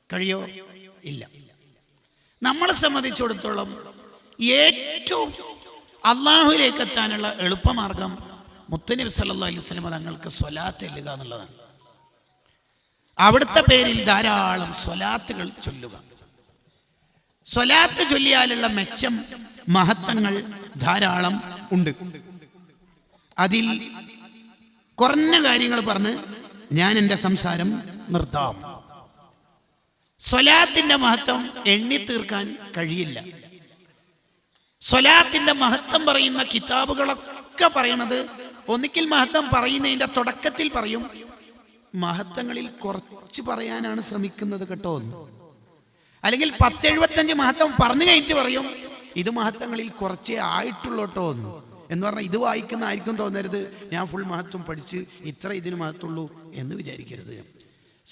കഴിയോ? ഇല്ല. നമ്മളെ സംബന്ധിച്ചിടത്തോളം ഏറ്റവും അള്ളാഹുവിലേക്ക് എത്താനുള്ള എളുപ്പമാർഗം മുത്തനബി സല്ലല്ലാഹു അലൈഹി വസല്ലം തങ്ങൾക്ക് സ്വലാത്ത് ചെല്ലുക എന്നുള്ളതാണ്. അവിടുത്തെ പേരിൽ ധാരാളം സ്വലാത്തുകൾ ചൊല്ലുക. സ്വലാത്ത് ചൊല്ലിയാലുള്ള മെച്ചം, മഹത്വങ്ങൾ ധാരാളം ഉണ്ട്. അതിൽ കുറഞ്ഞ കാര്യങ്ങൾ പറഞ്ഞ് ഞാൻ എൻ്റെ സംസാരം നിർത്താം. സ്വലാത്തിന്റെ മഹത്വം എണ്ണി തീർക്കാൻ കഴിയില്ല. സ്വലാത്തിന്റെ മഹത്വം പറയുന്ന കിതാബുകളൊക്കെ പറയണത് ഒന്നിക്കിൽ മഹത്വം പറയുന്നതിന്റെ തുടക്കത്തിൽ പറയും, മഹത്വങ്ങളിൽ കുറച്ച് പറയാനാണ് ശ്രമിക്കുന്നത് കേട്ടോ, അല്ലെങ്കിൽ 1075 മഹത്വം പറഞ്ഞു കഴിഞ്ഞിട്ട് പറയും ഇത് മഹത്വങ്ങളിൽ കുറച്ചേ ആയിട്ടുള്ളൂ കേട്ടോ എന്ന് പറഞ്ഞാൽ ഇത് വായിക്കുന്ന ആയിരിക്കും തോന്നരുത് ഞാൻ ഫുൾ മഹത്വം പഠിച്ച് ഇത്ര ഇതിന് മഹത്വമുള്ളൂ എന്ന് വിചാരിക്കരുത്.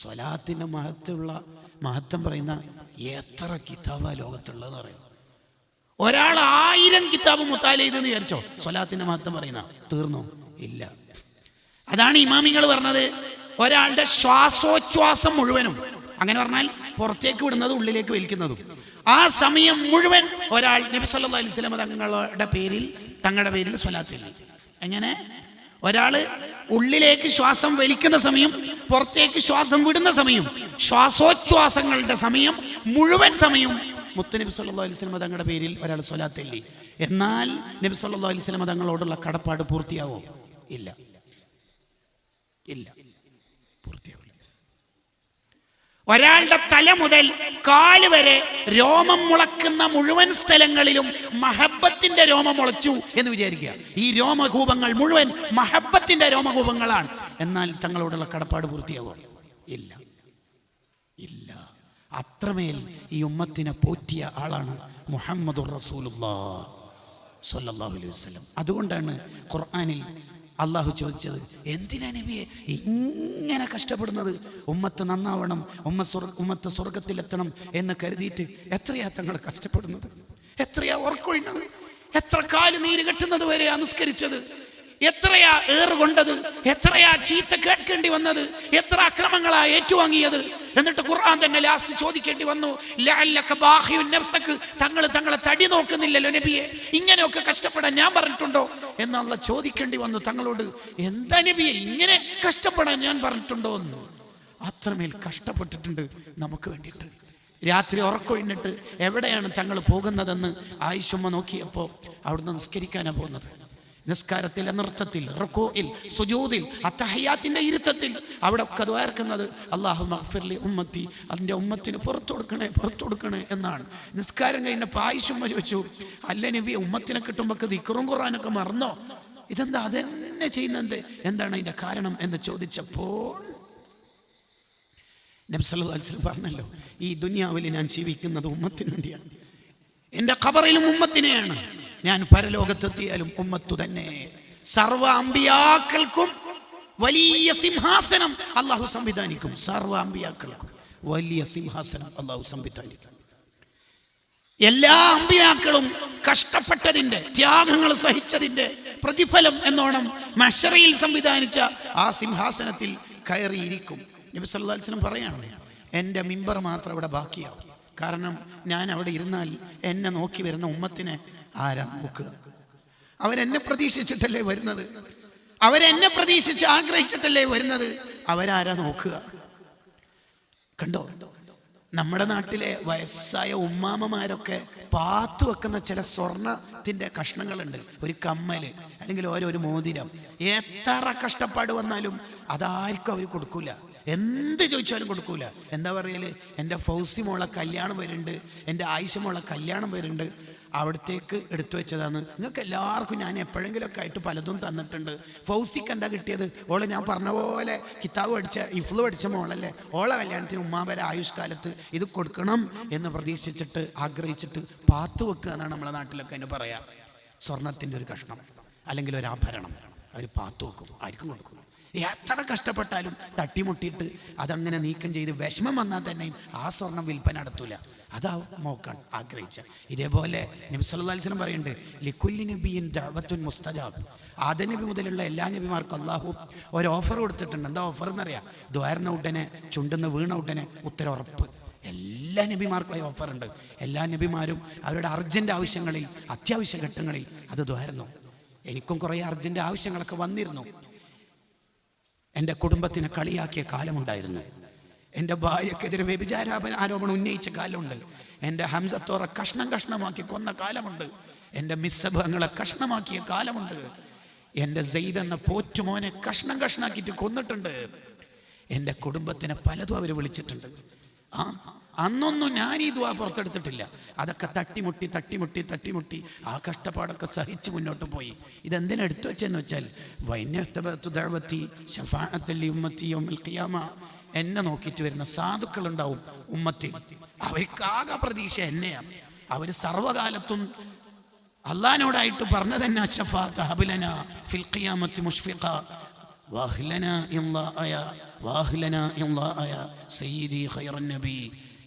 സ്വലാത്തിന്റെ മഹത്വം പറയുന്ന എത്ര കിതാബാ ലോകത്തുള്ളതെന്ന് അറിയാം. ഒരാൾ 1000 കിതാബ് മുത്താല ചെയ്തെന്ന് വിചാരിച്ചോ സ്വലാത്തിന്റെ മഹത്വം പറയുന്ന തീർന്നോ? ഇല്ല. അതാണ് ഇമാമിങ്ങൾ പറഞ്ഞത്, ഒരാളുടെ ശ്വാസോച്ഛ്വാസം മുഴുവനും, അങ്ങനെ പറഞ്ഞാൽ പുറത്തേക്ക് വിടുന്നതും ഉള്ളിലേക്ക് വലിക്കുന്നതും, ആ സമയം മുഴുവൻ ഒരാൾ നബി സല്ലല്ലാഹു അലൈഹി വസല്ലം തങ്ങളുടെ പേരിൽ സ്വലാത്ത് ചൊല്ലി. എങ്ങനെ? ഒരാൾ ഉള്ളിലേക്ക് ശ്വാസം വലിക്കുന്ന സമയം, പുറത്തേക്ക് ശ്വാസം വിടുന്ന സമയം, ശ്വാസോച്ഛ്വാസങ്ങളുടെ സമയം മുഴുവൻ സമയം മുത്തുനബി സല്ലല്ലാഹു അലൈഹി വസല്ലം തങ്ങളുടെ പേരിൽ ഒരാൾ സ്വലാത്ത് ചൊല്ലി. എന്നാൽ നബി സല്ലല്ലാഹു അലൈഹി വസല്ലം തങ്ങളോടുള്ള കടപ്പാട് പൂർത്തിയാവോ? ഇല്ല, ഇല്ല, പൂർത്തിയാവില്ല. ഒരാളുടെ തല മുതൽ കാല് വരെ രോമം മുളക്കുന്ന മുഴുവൻ സ്ഥലങ്ങളിലും മഹബത്തിന്റെ രോമം മുളച്ചു എന്ന് വിചാരിക്കുക. ഈ രോമകൂപങ്ങൾ മുഴുവൻ മഹബത്തിന്റെ രോമകൂപങ്ങളാണ്. എന്നാൽ തങ്ങളോടുള്ള കടപ്പാട് പൂർത്തിയാവോ? ഇല്ല, ഇല്ല. അത്രമേൽ ഈ ഉമ്മത്തിനെ പോറ്റിയ ആളാണ് മുഹമ്മദുർ റസൂലുള്ളാഹി സ്വല്ലല്ലാഹു അലൈഹി വസല്ലം. അതുകൊണ്ടാണ് ഖുർആനിൽ അള്ളാഹു ചോദിച്ചത്, എന്തിനാ നബിയെ ഇങ്ങനെ കഷ്ടപ്പെടുന്നത്? ഉമ്മത്ത് നന്നാവണം, ഉമ്മത്ത് സ്വർഗത്തിലെത്തണം എന്ന് കരുതിയിട്ട് എത്രയാ തങ്ങൾ കഷ്ടപ്പെടുന്നത്? എത്രയാ ഉറക്കൊഴിഞ്ഞത്? എത്ര കാല് നീര് കെട്ടുന്നത് വരെ അനുസ്കരിച്ചത്? എത്രയാ ഏറുകൊണ്ടത്? എത്രയാ ചീത്ത കേൾക്കേണ്ടി വന്നത്? എത്ര അക്രമങ്ങളാ ഏറ്റുവാങ്ങിയത്? എന്നിട്ട് ഖുർആൻ തന്നെ ലാസ്റ്റ് ചോദിക്കേണ്ടി വന്നു, ലഅല്ലക ബാഖിയുൻ നഫ്സക, തങ്ങളെ തടി നോക്കുന്നില്ലല്ലോ നബിയെ, ഇങ്ങനെയൊക്കെ കഷ്ടപ്പെടാൻ ഞാൻ പറഞ്ഞിട്ടുണ്ടോ എന്ന് അല്ലാഹ് ചോദിക്കേണ്ടി വന്നു തങ്ങളോട്. എന്താ നബിയെ ഇങ്ങനെ കഷ്ടപ്പെടാൻ ഞാൻ പറഞ്ഞിട്ടുണ്ടോ എന്ന്? അത്രമേൽ കഷ്ടപ്പെട്ടിട്ടുണ്ട് നമുക്ക് വേണ്ടിയിട്ട്. രാത്രി ഉറക്കൊഴിഞ്ഞിട്ട് എവിടെയാണ് തങ്ങൾ പോകുന്നതെന്ന് ആയിഷുമ്മ നോക്കിയപ്പോൾ അവിടുന്ന് നിസ്കരിക്കാനാണ് പോകുന്നത്. നിസ്കാരത്തിലെ നൃത്തത്തിൽ, റുകൂഇൽ, സുജൂദിൽ, അത്തഹിയാത്തിന്റെ ഇരുത്തത്തിൽ അവിടെ ഒക്കെ ദ്വാർക്കുന്നത് അല്ലാഹു മഗ്ഫിർലി ഉമ്മത്തി, അതിൻ്റെ ഉമ്മത്തിന് പുറത്തു കൊടുക്കണേ എന്നാണ്. നിസ്കാരം കഴിഞ്ഞപ്പോൾ ആയിഷുമ്മ ചോദിച്ചു, അല്ല നബി ഉമ്മത്തിനെ കിട്ടുമ്പോൾ ദിക്റും ഖുർആനൊക്കെ മറന്നോ? ഇതെന്താ അതെന്നെ ചെയ്യുന്നത്? എന്താണ് അതിന്റെ കാരണം എന്ന് ചോദിച്ചപ്പോൾ നബി സല്ലല്ലാഹു അലൈഹി വസല്ലം പറഞ്ഞല്ലോ, ഈ ദുനിയാവിൽ ഞാൻ ജീവിക്കുന്നത് ഉമ്മത്തിന് വേണ്ടിയാണ്. എൻ്റെ ഖബറിലും ഉമ്മത്തിനെയാണ്, ഞാൻ പരലോകത്തെത്തിയാലും ഉമ്മത്തു തന്നെ. സർവ്വ അമ്പിയാക്കൾക്കും വലിയ സിംഹാസനം അള്ളാഹു സംവിധാനിക്കും. സർവ്വ അമ്പിയാക്കൾക്കും വലിയ സിംഹാസനം അള്ളാഹു സംവിധാനിക്കും. എല്ലാ അമ്പിയാക്കളും കഷ്ടപ്പെട്ടതിൻ്റെ, ത്യാഗങ്ങൾ സഹിച്ചതിൻ്റെ പ്രതിഫലം എന്നോണം മഹ്ശറയിൽ സംവിധാനിച്ച ആ സിംഹാസനത്തിൽ കയറിയിരിക്കും. നബി സല്ലല്ലാഹു അലൈഹി വസല്ലം പറയാണ്, എൻ്റെ മിമ്പർ മാത്രം അവിടെ ബാക്കിയാവും. കാരണം ഞാൻ അവിടെ ഇരുന്നാൽ എന്നെ നോക്കി വരുന്ന ഉമ്മത്തിനെ ആരാ നോക്കുക? അവരെന്നെ പ്രതീക്ഷിച്ചിട്ടല്ലേ വരുന്നത്, അവരെന്നെ പ്രതീക്ഷിച്ച് ആഗ്രഹിച്ചിട്ടല്ലേ വരുന്നത്, അവരാരാ നോക്കുക? കണ്ടോ, നമ്മുടെ നാട്ടിലെ വയസ്സായ ഉമ്മാമ്മമാരൊക്കെ പാത്തു വെക്കുന്ന ചില സ്വർണത്തിന്റെ കഷ്ണങ്ങളുണ്ട്, ഒരു കമ്മല് അല്ലെങ്കിൽ ഒരു മോതിരം. എത്ര കഷ്ടപ്പാട് വന്നാലും അതാർക്കും അവർ കൊടുക്കൂല, എന്ത് ചോദിച്ചാലും കൊടുക്കൂല. എന്താ പറയല്, എൻ്റെ ഫൗസി മോളെ കല്യാണം വരുന്നുണ്ട്, എൻ്റെ ആയിഷ മോളെ കല്യാണം വരുന്നുണ്ട്, അവിടത്തേക്ക് എടുത്തു വെച്ചതാണ്. നിങ്ങൾക്ക് എല്ലാവർക്കും ഞാൻ എപ്പോഴെങ്കിലുമൊക്കെ ആയിട്ട് പലതും തന്നിട്ടുണ്ട്. ഫൗസിക്ക് എന്താ കിട്ടിയത്? ഓള് ഞാൻ പറഞ്ഞ പോലെ കിതാബ് പഠിച്ച ഇഫ്ള് പഠിച്ച മോളല്ലേ, ഓളെ കല്യാണത്തിന് ഉമ്മാവരെ ആയുഷ്കാലത്ത് ഇത് കൊടുക്കണം എന്ന് പ്രതീക്ഷിച്ചിട്ട് ആഗ്രഹിച്ചിട്ട് പാത്തു വെക്കുക എന്നാണ് നമ്മളെ നാട്ടിലൊക്കെ അതിന് പറയാം. സ്വർണത്തിൻ്റെ ഒരു കഷ്ണം അല്ലെങ്കിൽ ഒരു ആഭരണം അവർ പാത്തു വെക്കും, ആർക്കും കൊടുക്കും. എത്ര കഷ്ടപ്പെട്ടാലും തട്ടിമുട്ടിയിട്ട് അതങ്ങനെ നീക്കം ചെയ്ത് വിഷമം വന്നാൽ തന്നെ ആ സ്വർണം വിൽപ്പന നടത്തൂല. അതാ നോക്കാൻ ആഗ്രഹിച്ച. ഇതേപോലെ നബി സല്ലല്ലാഹു അലൈഹി വസല്ലം പറയുന്നുണ്ട്, ലികുല്ലി നബിയിൻ ദഅവത്തുൻ മുസ്തജാബ്. ആദം നബി മുതലുള്ള എല്ലാ നബിമാർക്കും അള്ളാഹു ഒരു ഓഫർ കൊടുത്തിട്ടുണ്ട്. എന്താ ഓഫർ എന്നറിയാം? ദ്വാരുന്ന ഉടനെ, ചുണ്ടെന്ന് വീണ ഉടനെ ഉത്തരം ഉറപ്പ്. എല്ലാ നബിമാർക്കും ഓഫറുണ്ട്. എല്ലാ നബിമാരും അവരുടെ അർജന്റ് ആവശ്യങ്ങളിൽ, അത്യാവശ്യ ഘട്ടങ്ങളിൽ അത് ദ്വാരുന്നു. എനിക്കും കുറേ അർജന്റ് ആവശ്യങ്ങളൊക്കെ വന്നിരുന്നു. എൻ്റെ കുടുംബത്തിനെ കളിയാക്കിയ കാലമുണ്ടായിരുന്നു. എൻ്റെ ഭാര്യക്കെതിരെ വ്യഭിചാര ആരോപണം ഉന്നയിച്ച കാലമുണ്ട്. എൻ്റെ ഹംസത്തോറെ കഷ്ണം കഷ്ണമാക്കി കൊന്ന കാലമുണ്ട്. എൻ്റെ മിസ്സബങ്ങളെ കഷ്ണമാക്കിയ കാലമുണ്ട്. എൻ്റെ സെയ്ദ് എന്ന പോറ്റുമോനെ കഷ്ണം കഷ്ണാക്കിയിട്ട് കൊന്നിട്ടുണ്ട്. എൻ്റെ കുടുംബത്തിനെ പലതും അവർ വിളിച്ചിട്ടുണ്ട്. അന്നൊന്നും ഞാൻ ഈ ദുആ പുറത്തെടുത്തിട്ടില്ല. അതൊക്കെ തട്ടിമുട്ടി ആ കഷ്ടപ്പാടൊക്കെ സഹിച്ച് മുന്നോട്ട് പോയി. ഇതെന്തിനാ എടുത്തു വെച്ചെന്ന് വെച്ചാൽ എന്നെ നോക്കിയിട്ട് വരുന്ന സാധുക്കളുണ്ടാവും ഉമ്മത്തിൽ. അവർക്കാകെ പ്രതീക്ഷ എന്നെയാണ്. അവർ സർവകാലത്തും അള്ളാഹിനോടായിട്ട് പറഞ്ഞതന്നെ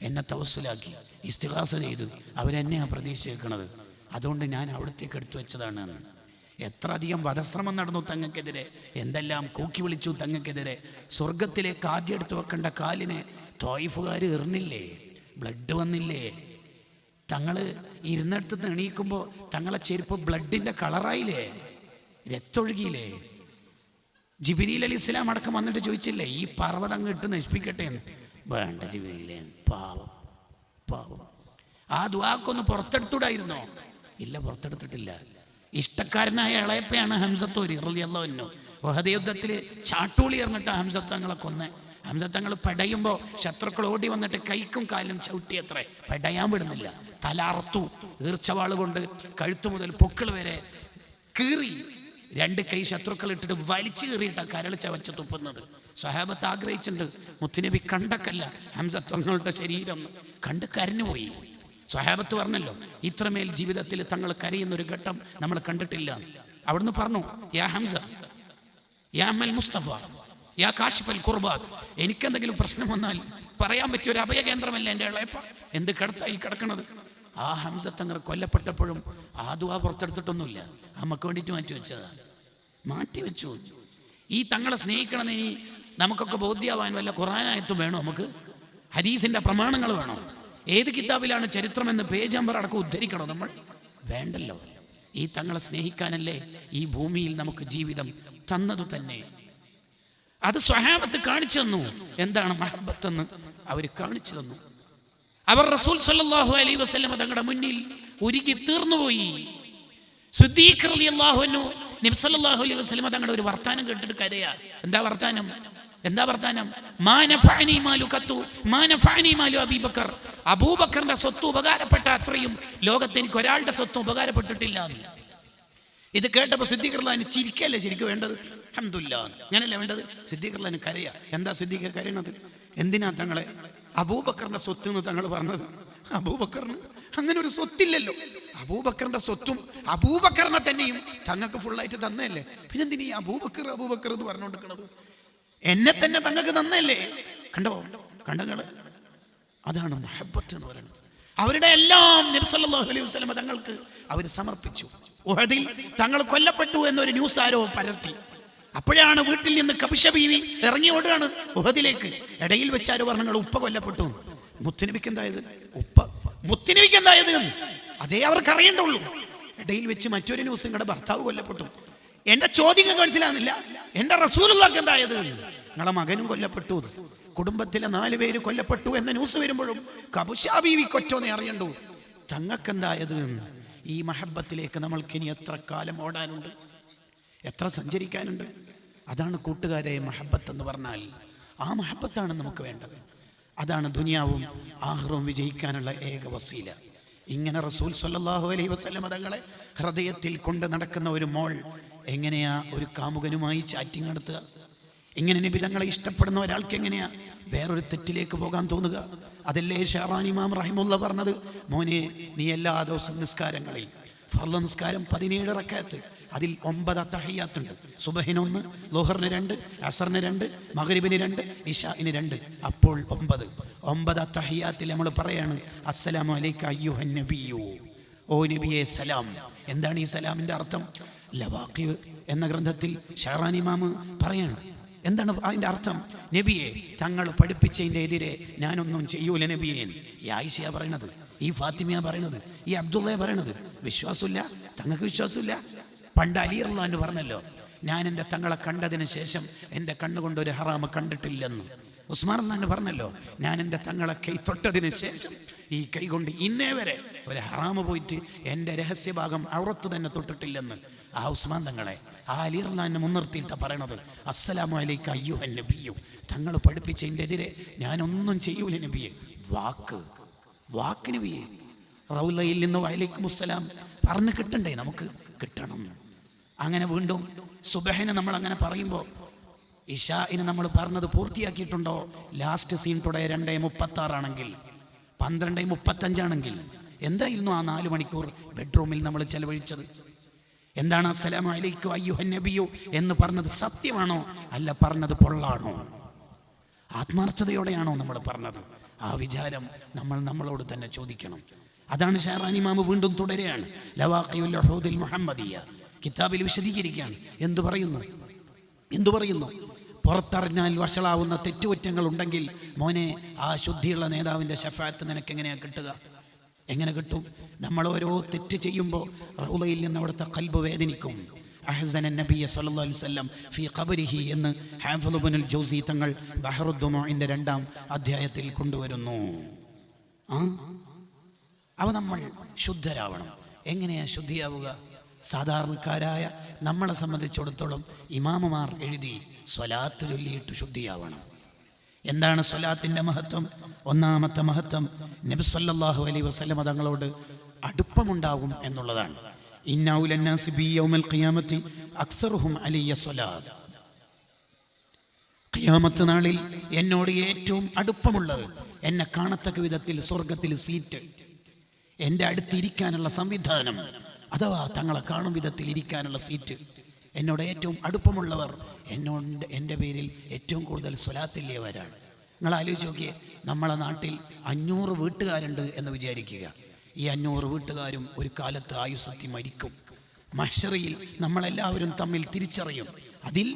എന്നെ തവസ്സുലാക്കി ഇസ്തിഗാസ ചെയ്തു. അവരെന്നെയാണ് പ്രതീക്ഷ വെക്കണത്. അതുകൊണ്ട് ഞാൻ അവിടത്തേക്ക് എടുത്തു വെച്ചതാണ്. എത്ര അധികം വധശ്രമം നടന്നു തങ്ങൾക്കെതിരെ, എന്തെല്ലാം കൂക്കി വിളിച്ചു തങ്ങൾക്കെതിരെ. സ്വർഗത്തിലേക്ക് ആദ്യം എടുത്തു വെക്കേണ്ട കാലിനെ തോയിഫുകാർ എറിഞ്ഞില്ലേ, ബ്ലഡ് വന്നില്ലേ. തങ്ങൾ ഇരുന്നിടത്ത് എണീക്കുമ്പോൾ തങ്ങളെ ചെരുപ്പ് ബ്ലഡിൻ്റെ കളറായില്ലേ, രക്തൊഴുകിയില്ലേ. ജിബ്രീൽ അലൈഹി ഇസ്ലാം അടക്കം വന്നിട്ട് ചോദിച്ചില്ലേ, ഈ പർവ്വതം അങ്ങ് ഇട്ട് നശിപ്പിക്കട്ടെ എന്ന്. വേണ്ട ജിബ്രീലേ, പാവം. ആ ദുആക്കൊന്ന് പുറത്തെടുത്തൂടായിരുന്നോ? ഇല്ല, പുറത്തെടുത്തിട്ടില്ല. ഇഷ്ടക്കാരനായ ഇളയപ്പയാണ് ഹംസത്തോരി റളിയല്ലാഹു അൻഹു. ഉഹദ് യുദ്ധത്തിൽ ചാട്ടൂളി എറിഞ്ഞിട്ട് ഹംസത്തങ്ങളെ കൊന്ന്. ഹംസത്തങ്ങൾ പെടയുമ്പോൾ ശത്രുക്കൾ ഓടി വന്നിട്ട് കൈക്കും കാലും ചവിട്ടിയത്രേ, പെടയാൻ വിടുന്നില്ല. തല അറുത്തു, ഈർച്ചവാള് കൊണ്ട് കഴുത്തു മുതൽ പൊക്കിൾ വരെ കീറി. രണ്ട് കൈ ശത്രുക്കൾ ഇട്ടിട്ട് വലിച്ചു കീറിയിട്ടാണ് കരൾ ചവച്ച് തുപ്പുന്നത്. സ്വഹാബത്ത് ആഗ്രഹിച്ചിട്ടുണ്ട്, മുത്തുനബി കണ്ടക്കല്ല ഹംസത്തങ്ങളുടെ ശരീരം കണ്ട് കരഞ്ഞുപോയി. സ്വഹാബത്ത് പറഞ്ഞല്ലോ, ഇത്രമേൽ ജീവിതത്തിൽ തങ്ങൾ കരയുന്നൊരു ഘട്ടം നമ്മൾ കണ്ടിട്ടില്ല. അവിടുന്ന് പറഞ്ഞു, യാ ഹംസ, യാ അമ്മൽ മുസ്തഫ, യാ കാശിഫൽ കുർബാത്ത്, എനിക്കെന്തെങ്കിലും പ്രശ്നം വന്നാൽ പറയാൻ പറ്റിയ ഒരു അഭയകേന്ദ്രമല്ല എൻ്റെ ഇളയപ്പ. എന്ത് കിടത്തായി കിടക്കണത്. ആ ഹംസ തങ്ങൾ കൊല്ലപ്പെട്ടപ്പോഴും ആ ദുആ പുറത്തെടുത്തിട്ടൊന്നുമില്ല. നമുക്ക് വേണ്ടിയിട്ട് മാറ്റിവെച്ചു. ഈ തങ്ങളെ സ്നേഹിക്കണമെന്ന് ഇനി നമുക്കൊക്കെ ബോധ്യമാവാൻ വല്ല ഖുർആനായത്തും വേണോ? നമുക്ക് ഹദീസിൻ്റെ പ്രമാണങ്ങൾ വേണോ? ഏത് കിതാബിലാണ് ചരിത്രമെന്ന് പേജ് നമ്പർ അടക്കം ഉദ്ധരിക്കണോ നമ്മൾ? വേണ്ടല്ലോ. ഈ തങ്ങളെ സ്നേഹിക്കാനല്ലേ ഈ ഭൂമിയിൽ നമുക്ക് ജീവിതം തന്നതു തന്നെ. അത് സ്വഹാബത്ത് കാണിച്ചു തന്നു. എന്താണ് മഹബത്തെന്ന് അവർ കാണിച്ചു തന്നു. അവർ റസൂൽ സല്ലല്ലാഹു അലൈഹി വസല്ലം തങ്ങളുടെ മുന്നിൽ ഉരുകി തീർന്നുപോയി. സിദ്ദീഖ് റളിയല്ലാഹു അൻഹു നബി സല്ലല്ലാഹു അലൈഹി വസല്ലം തങ്ങളുടെ ഒരു വർത്താനം കേട്ടിട്ട് കരയാ. എന്താ വർത്താനം? മാ നഫഅനി മാലു ഖത്തു മാ നഫഅനി മാലു അബൂബക്കർ. അബൂബക്കറിന്റെ സ്വത്ത് ഉപകാരപ്പെട്ട അത്രയും ലോകത്ത് എനിക്ക് ഒരാളുടെ സ്വത്ത് ഉപകാരപ്പെട്ടിട്ടില്ല. ഇത് കേട്ടപ്പോൾ സിദ്ദീഖ് റളിയല്ലാഹു ചിരിക്കല്ലേ ശരിക്കും വേണ്ടത്? അൽഹംദുലില്ലാഹ്, ഞാനല്ലേ വേണ്ടത്? സിദ്ദീഖ് റളിയല്ലാഹു കരയാ. എന്താ സിദ്ദീഖ് കരയണത്? എന്തിനാ തങ്ങളെ അബൂബക്കറിന്റെ സ്വത്ത് എന്ന് തങ്ങൾ പറഞ്ഞത്? അബൂബക്കറിന് അങ്ങനെ ഒരു സ്വത്തില്ലല്ലോ. അബൂബക്കറിന്റെ സ്വത്തും അബൂബക്കറിനെ തന്നെയും തങ്ങൾക്ക് ഫുള്ളായിട്ട് തന്നല്ലേ. പിന്നെന്തിനീ അബൂബക്കർ എന്ന് പറഞ്ഞുകൊണ്ടിരിക്കണത്? എന്നെ തന്നെ തങ്ങൾക്ക് തന്നല്ലേ. കണ്ടങ്ങള് അതാണ് മുഹബ്ബത്ത് എന്ന് പറയുന്നത്. അവരുടെ എല്ലാം നബി സല്ലല്ലാഹു അലൈഹി വസല്ലം തങ്ങൾക്ക് അവർ സമർപ്പിച്ചു. ഉഹദിൽ തങ്ങൾ കൊല്ലപ്പെട്ടു എന്നൊരു ന്യൂസ് ആരോ പരത്തി. അപ്പോഴാണ് വീട്ടിൽ നിന്ന് കബിഷ ബീവി ഇറങ്ങി ഓടുകയാണ് ഉഹദിലേക്ക്. ഇടയിൽ വെച്ചാരോ പറഞ്ഞു, ഉപ്പ കൊല്ലപ്പെട്ടു. മുത്തുനബിക്ക് എന്തായത്? മുത്തുനബിക്ക് എന്തായത്? അതേ അവർക്ക് അറിയണ്ടുള്ളൂ. ഇടയിൽ വെച്ച് മറ്റൊരു ന്യൂസ്, നിങ്ങളുടെ ഭർത്താവ് കൊല്ലപ്പെട്ടു. എന്റെ ചോദ്യം മനസ്സിലാകുന്നില്ല. എന്റെ റസൂലുള്ളാഹിക്ക് എന്തായത്? നിങ്ങളെ മകനും കൊല്ലപ്പെട്ടു, കുടുംബത്തിലെ 4 പേര് കൊല്ലപ്പെട്ടു എന്ന ന്യൂസ് വരുമ്പോഴും കബിഷ ബീവിക്ക് ഒറ്റോന്നേ അറിയണ്ടു. തങ്ങൾക്കെന്തായത്? ഈ മഹബത്തിലേക്ക് നമ്മൾക്കിനി എത്ര കാലം ഓടാനുണ്ട്, എത്ര സഞ്ചരിക്കാനുണ്ട്. അതാണ് കൂട്ടുകാരെ മഹബത്ത് എന്ന് പറഞ്ഞാൽ. ആ മഹബത്താണ് നമുക്ക് വേണ്ടത്. അതാണ് ദുനിയാവും ആഖിറവും വിജയിക്കാനുള്ള ഏക വസീല. ഇങ്ങനെ റസൂൽ സല്ലല്ലാഹു അലൈഹി വസല്ലം തങ്ങളെ ഹൃദയത്തിൽ കൊണ്ട് നടക്കുന്ന ഒരു മോൾ എങ്ങനെയാ ഒരു കാമുകനുമായി ചാറ്റിംഗ് നടത്തുക? ഇങ്ങനെ നബി തങ്ങളെ ഇഷ്ടപ്പെടുന്ന ഒരാൾക്ക് എങ്ങനെയാ വേറൊരു തെറ്റിലേക്ക് പോകാൻ തോന്നുക? അതല്ലേ ഷാറാനി ഇമാം റഹിമുള്ള പറഞ്ഞത്, മോനെ നീ എല്ലാ ദിവസവും നിസ്കാരങ്ങളിൽ ഫർള് നിസ്കാരം 17 റക്അത്ത്, അതിൽ 9 തഹിയ്യാത്തുണ്ട്. സുബഹിന് 1, ളുഹറിന് 2, അസറിന് 2, മഗ്രിബിന് 2, ഇശാഇന് 2, അപ്പോൾ 9 തഹിയ്യാത്തിൽ നമ്മൾ പറയാണ് അസ്സലാമു അലൈക അയ്യുഹൻ നബിയു, ഓ നബിയെ സലാം. എന്താണ് ഈ സലാമിൻ്റെ അർത്ഥം? ലവാഖി എന്ന ഗ്രന്ഥത്തിൽ ഷാറാനി ഇമാം പറയാണ്. എന്താണ് അതിൻ്റെ അർത്ഥം? നബിയെ, തങ്ങൾ പഠിപ്പിച്ചതിൻ്റെ എതിരെ ഞാനൊന്നും ചെയ്യൂല നബിയെ. ഈ ആയിഷയാ പറയണത്, ഈ ഫാത്തിമയാ പറയണത്, ഈ അബ്ദുള്ളയാ പറയണത്. വിശ്വാസമില്ല, തങ്ങൾക്ക് വിശ്വാസമില്ല. പണ്ട് അലി റളിയല്ലാഹു അൻഹു പറഞ്ഞല്ലോ, ഞാൻ എൻ്റെ തങ്ങളെ കണ്ടതിന് ശേഷം എൻ്റെ കണ്ണുകൊണ്ട് ഒരു ഹറാമ് കണ്ടിട്ടില്ലെന്ന്. ഉസ്മാൻ റളിയല്ലാഹു പറഞ്ഞല്ലോ, ഞാൻ എൻ്റെ തങ്ങളെ കൈ തൊട്ടതിന് ശേഷം ഈ കൈ കൊണ്ട് ഇന്നേ വരെ ഒരു ഹറാമ് പോയിട്ട് എൻ്റെ രഹസ്യഭാഗം ഔറത്ത് തന്നെ തൊട്ടിട്ടില്ലെന്ന്. ആ ഉസ്മാൻ തങ്ങളെ, ആ അലി റളിയല്ലാഹു അൻഹു മുൻനിർത്തിയിട്ടാണ് പറയണത്, അസ്സലാമു അലൈക അയ്യുഹൻ നബിയ്യു, തങ്ങൾ പഠിപ്പിച്ചതിൻ്റെ എതിരെ ഞാനൊന്നും ചെയ്യൂല നബിയെ. വാക്ക് നബിയെ. റൗളയിൽ നിന്ന് വഅലൈക്കും അസ്സലാം പറഞ്ഞ് കിട്ടണ്ടേ? നമുക്ക് കിട്ടണം. അങ്ങനെ വീണ്ടും സുബഹിനെ നമ്മൾ അങ്ങനെ പറയുമ്പോൾ ഇശാഇന് നമ്മൾ പറഞ്ഞത് പൂർത്തിയാക്കിയിട്ടുണ്ടോ? ലാസ്റ്റ് സീൻ ടുഡേ 2:36 ആണെങ്കിൽ 12:35 ആണെങ്കിൽ എന്തായിരുന്നു ആ 4 മണിക്കൂർ ബെഡ്റൂമിൽ നമ്മൾ ചെലവഴിച്ചത്? എന്താണ് അസ്സലാമു അലൈക്കും അയ്യുഹൻ നബിയു എന്ന് പറഞ്ഞത്? സത്യമാണോ അല്ല പറഞ്ഞത് പൊള്ളാണോ? ആത്മാർത്ഥതയോടെയാണോ നമ്മൾ പറഞ്ഞത്? ആ വിചാരം നമ്മൾ നമ്മളോട് തന്നെ ചോദിക്കണം. അതാണ് ഷാറാനി ഇമാം വീണ്ടും തുടരുകയാണ്. ലവാഖിഉൽ ഉഹൂദിൽ മുഹമ്മദിയ കിതാബിൽ വിശദീകരിക്കുകയാണ്. എന്തു പറയുന്നു? പുറത്തറിഞ്ഞാൽ വഷളാവുന്ന തെറ്റുകുറ്റങ്ങൾ ഉണ്ടെങ്കിൽ മോനെ, ആ ശുദ്ധിയുള്ള നേതാവിൻ്റെ ശഫാഅത്ത് നിനക്ക് എങ്ങനെയാണ് കിട്ടുക? എങ്ങനെ കിട്ടും? നമ്മൾ ഓരോ തെറ്റ് ചെയ്യുമ്പോൾ റൗളയിൽ നിന്ന് അവിടുത്തെ ഖൽബ് വേദനിക്കും. അഹ്സന നബിയ സല്ലല്ലാഹു അലൈഹി വസല്ലം ഫീ ഖബരിഹി എന്ന് ഹാഫിള് ഇബ്നുൽ ജൗസി തങ്ങൾ ബഹറുദ്ദുമൂഇന്റെ 2-ാം അധ്യായത്തിൽ കൊണ്ടുവരുന്നു. അവ നമ്മൾ ശുദ്ധരാവണം. എങ്ങനെയാ ശുദ്ധിയാവുക? സാധാരണക്കാരായ നമ്മളെ സംബന്ധിച്ചിടത്തോളം ഇമാമുമാർ എഴുതി സ്വലാത്ത് ചൊല്ലിയിട്ട് ശുദ്ധിയാവണം. എന്താണ് സ്വലാത്തിൻ്റെ മഹത്വം? ഒന്നാമത്തെ മഹത്വം നബി സല്ലല്ലാഹു അലൈഹി വസല്ലം തങ്ങളോട് അടുപ്പമുണ്ടാകും എന്നുള്ളതാണ്. ഇന്ന ഔലന്നാസി ബി യൗമൽ ഖിയാമത്തി അക്സറുഹും അലയ്യ സ്വലാത്ത്. ഖിയാമത്ത് നാളിൽ എന്നോട് ഏറ്റവും അടുപ്പമുള്ളത്, എന്നെ കാണത്തക്ക വിധത്തിൽ സ്വർഗത്തിൽ സീറ്റ്, എൻ്റെ അടുത്തിരിക്കാനുള്ള സംവിധാനം, അഥവാ തങ്ങളെ കാണും വിധത്തിൽ ഇരിക്കാനുള്ള സീറ്റ്, എന്നോട് ഏറ്റവും അടുപ്പമുള്ളവർ എൻ്റെ പേരിൽ ഏറ്റവും കൂടുതൽ സ്വലാത്തില്ലേവരാണ്. നിങ്ങൾ ആലോചിച്ച് നോക്കിയേ, നമ്മളെ നാട്ടിൽ 500 വീട്ടുകാരുണ്ട് എന്ന് വിചാരിക്കുക. ഈ 500 വീട്ടുകാരും ഒരു കാലത്ത് ആയുസ്സത്തി മരിക്കും. മഹ്ശറിൽ നമ്മളെല്ലാവരും തമ്മിൽ തിരിച്ചറിയും. അതിൽ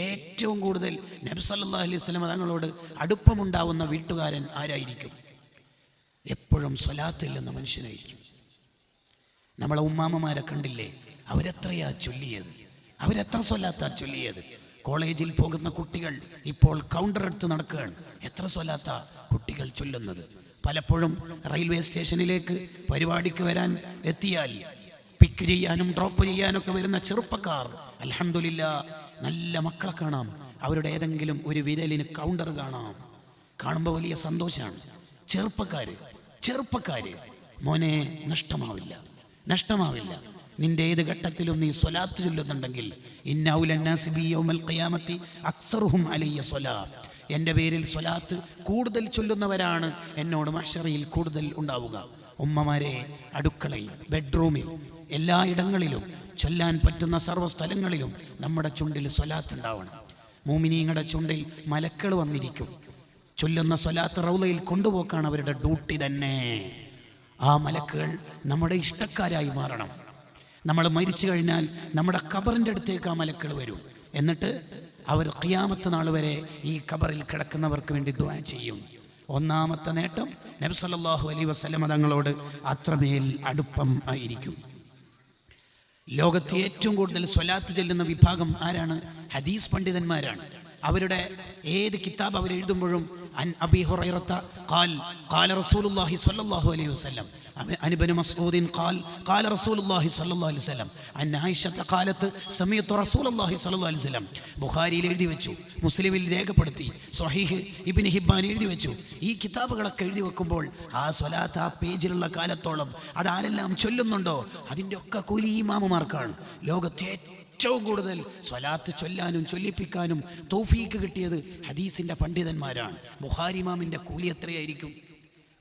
ഏറ്റവും കൂടുതൽ നബി സല്ലല്ലാഹു അലൈഹി വസല്ലം തങ്ങളോട് അടുപ്പമുണ്ടാവുന്ന വീട്ടുകാരൻ ആരായിരിക്കും? എപ്പോഴും സ്വലാത്തില്ലെന്ന മനുഷ്യനായിരിക്കും. നമ്മളെ ഉമ്മാമ്മമാരെ കണ്ടില്ലേ? അവരെത്രയാ ചൊല്ലിയത്? അവരെത്ര സ്വലാത്താ ചൊല്ലിയത്? കോളേജിൽ പോകുന്ന കുട്ടികൾ ഇപ്പോൾ കൗണ്ടർ എടുത്ത് നടക്കുകയാണ്. എത്ര സ്വലാത്താ കുട്ടികൾ ചൊല്ലുന്നത്? പലപ്പോഴും റെയിൽവേ സ്റ്റേഷനിലേക്ക് പരിപാടിക്ക് വരാൻ എത്തിയാൽ പിക്ക് ചെയ്യാനും ഡ്രോപ്പ് ചെയ്യാനൊക്കെ വരുന്ന ചെറുപ്പക്കാർ, അൽഹംദുലില്ലാ, നല്ല മക്കളെ കാണാം. അവരുടെ ഏതെങ്കിലും ഒരു വിരലിന് കൗണ്ടർ കാണുമ്പോൾ വലിയ സന്തോഷമാണ്. ചെറുപ്പക്കാര് മോനെ, നഷ്ടമാവില്ല. നിന്റെ ഏത് ഘട്ടത്തിലും നീ സ്വലാത്ത് ചൊല്ലുന്നുണ്ടെങ്കിൽ, ഇന്ന ഔലന്നാസി ബി യൗമൽ ഖിയാമത്തി അക്സറുഹും അലയ്യ സ്വലാത്ത്, എൻ്റെ പേരിൽ സ്വലാത്ത് കൂടുതൽ ചൊല്ലുന്നവരാണ് എന്നോട് മഹ്ശറിൽ കൂടുതൽ ഉണ്ടാവുക. ഉമ്മമാരെ, അടുക്കളയിൽ, ബെഡ്റൂമിൽ, എല്ലായിടങ്ങളിലും ചൊല്ലാൻ പറ്റുന്ന സർവ്വസ്ഥലങ്ങളിലും നമ്മുടെ ചുണ്ടിൽ സ്വലാത്ത് ഉണ്ടാവണം. മോമിനീങ്ങളുടെ ചുണ്ടിൽ മലക്കൾ വന്നിരിക്കും. ചൊല്ലുന്ന സ്വലാത്ത് റൗളയിൽ കൊണ്ടുപോക്കാണ് അവരുടെ ഡ്യൂട്ടി തന്നെ. ആ മലക്കുകൾ നമ്മുടെ ഇഷ്ടക്കാരായി മാറണം. നമ്മൾ മരിച്ചു കഴിഞ്ഞാൽ നമ്മുടെ ഖബറിൻ്റെ അടുത്തേക്ക് ആ മലക്കൾ വരും. എന്നിട്ട് അവർ ഖിയാമത്ത് നാൾ വരെ ഈ ഖബറിൽ കിടക്കുന്നവർക്ക് വേണ്ടി ദുആ ചെയ്യും. ഒന്നാമത്തെ നേട്ടം, നബി സല്ലല്ലാഹു അലൈഹി വസല്ലം തങ്ങളോട് അത്രമേൽ അടുപ്പം ആയിരിക്കും. ലോകത്ത് ഏറ്റവും കൂടുതൽ സ്വലാത്ത് ചെല്ലുന്ന വിഭാഗം ആരാണ്? ഹദീസ് പണ്ഡിതന്മാരാണ്. അവരുടെ ഏത് കിതാബ് അവർ എഴുതുമ്പോഴും عن أبي هريرة قال رسول الله صلى الله عليه وسلم عن ابن مسعود قال رسول الله صلى الله عليه وسلم عن عائشة قالت سمعت رسول الله صلى الله عليه وسلم. ബുഖാരിയിൽ എഴുതി വെച്ചു, മുസ്ലിമിൽ രേഖപ്പെടുത്തി, സ്വഹീഹ് ഇബ്നു ഹിബ്ബാൻ എഴുതി വെച്ചു. ഈ കിതാബുകളൊക്കെ എഴുതി വെക്കുമ്പോൾ ആ സ്വലാത്ത് ആ പേജിലുള്ള കാലത്തോളം അതാരെല്ലാം ചൊല്ലുന്നുണ്ടോ അതിൻ്റെ ഒക്കെ കൂലി ഇമാമുമാർക്കാണ്. ലോകത്തെ ഏറ്റവും കൂടുതൽ സ്വലാത്ത് ചൊല്ലാനും ചൊല്ലിപ്പിക്കാനും തൗഫീക്ക് കിട്ടിയത് ഹദീസിൻ്റെ പണ്ഡിതന്മാരാണ്. ബുഖാരി ഇമാമിൻ്റെ കൂലി എത്രയായിരിക്കും?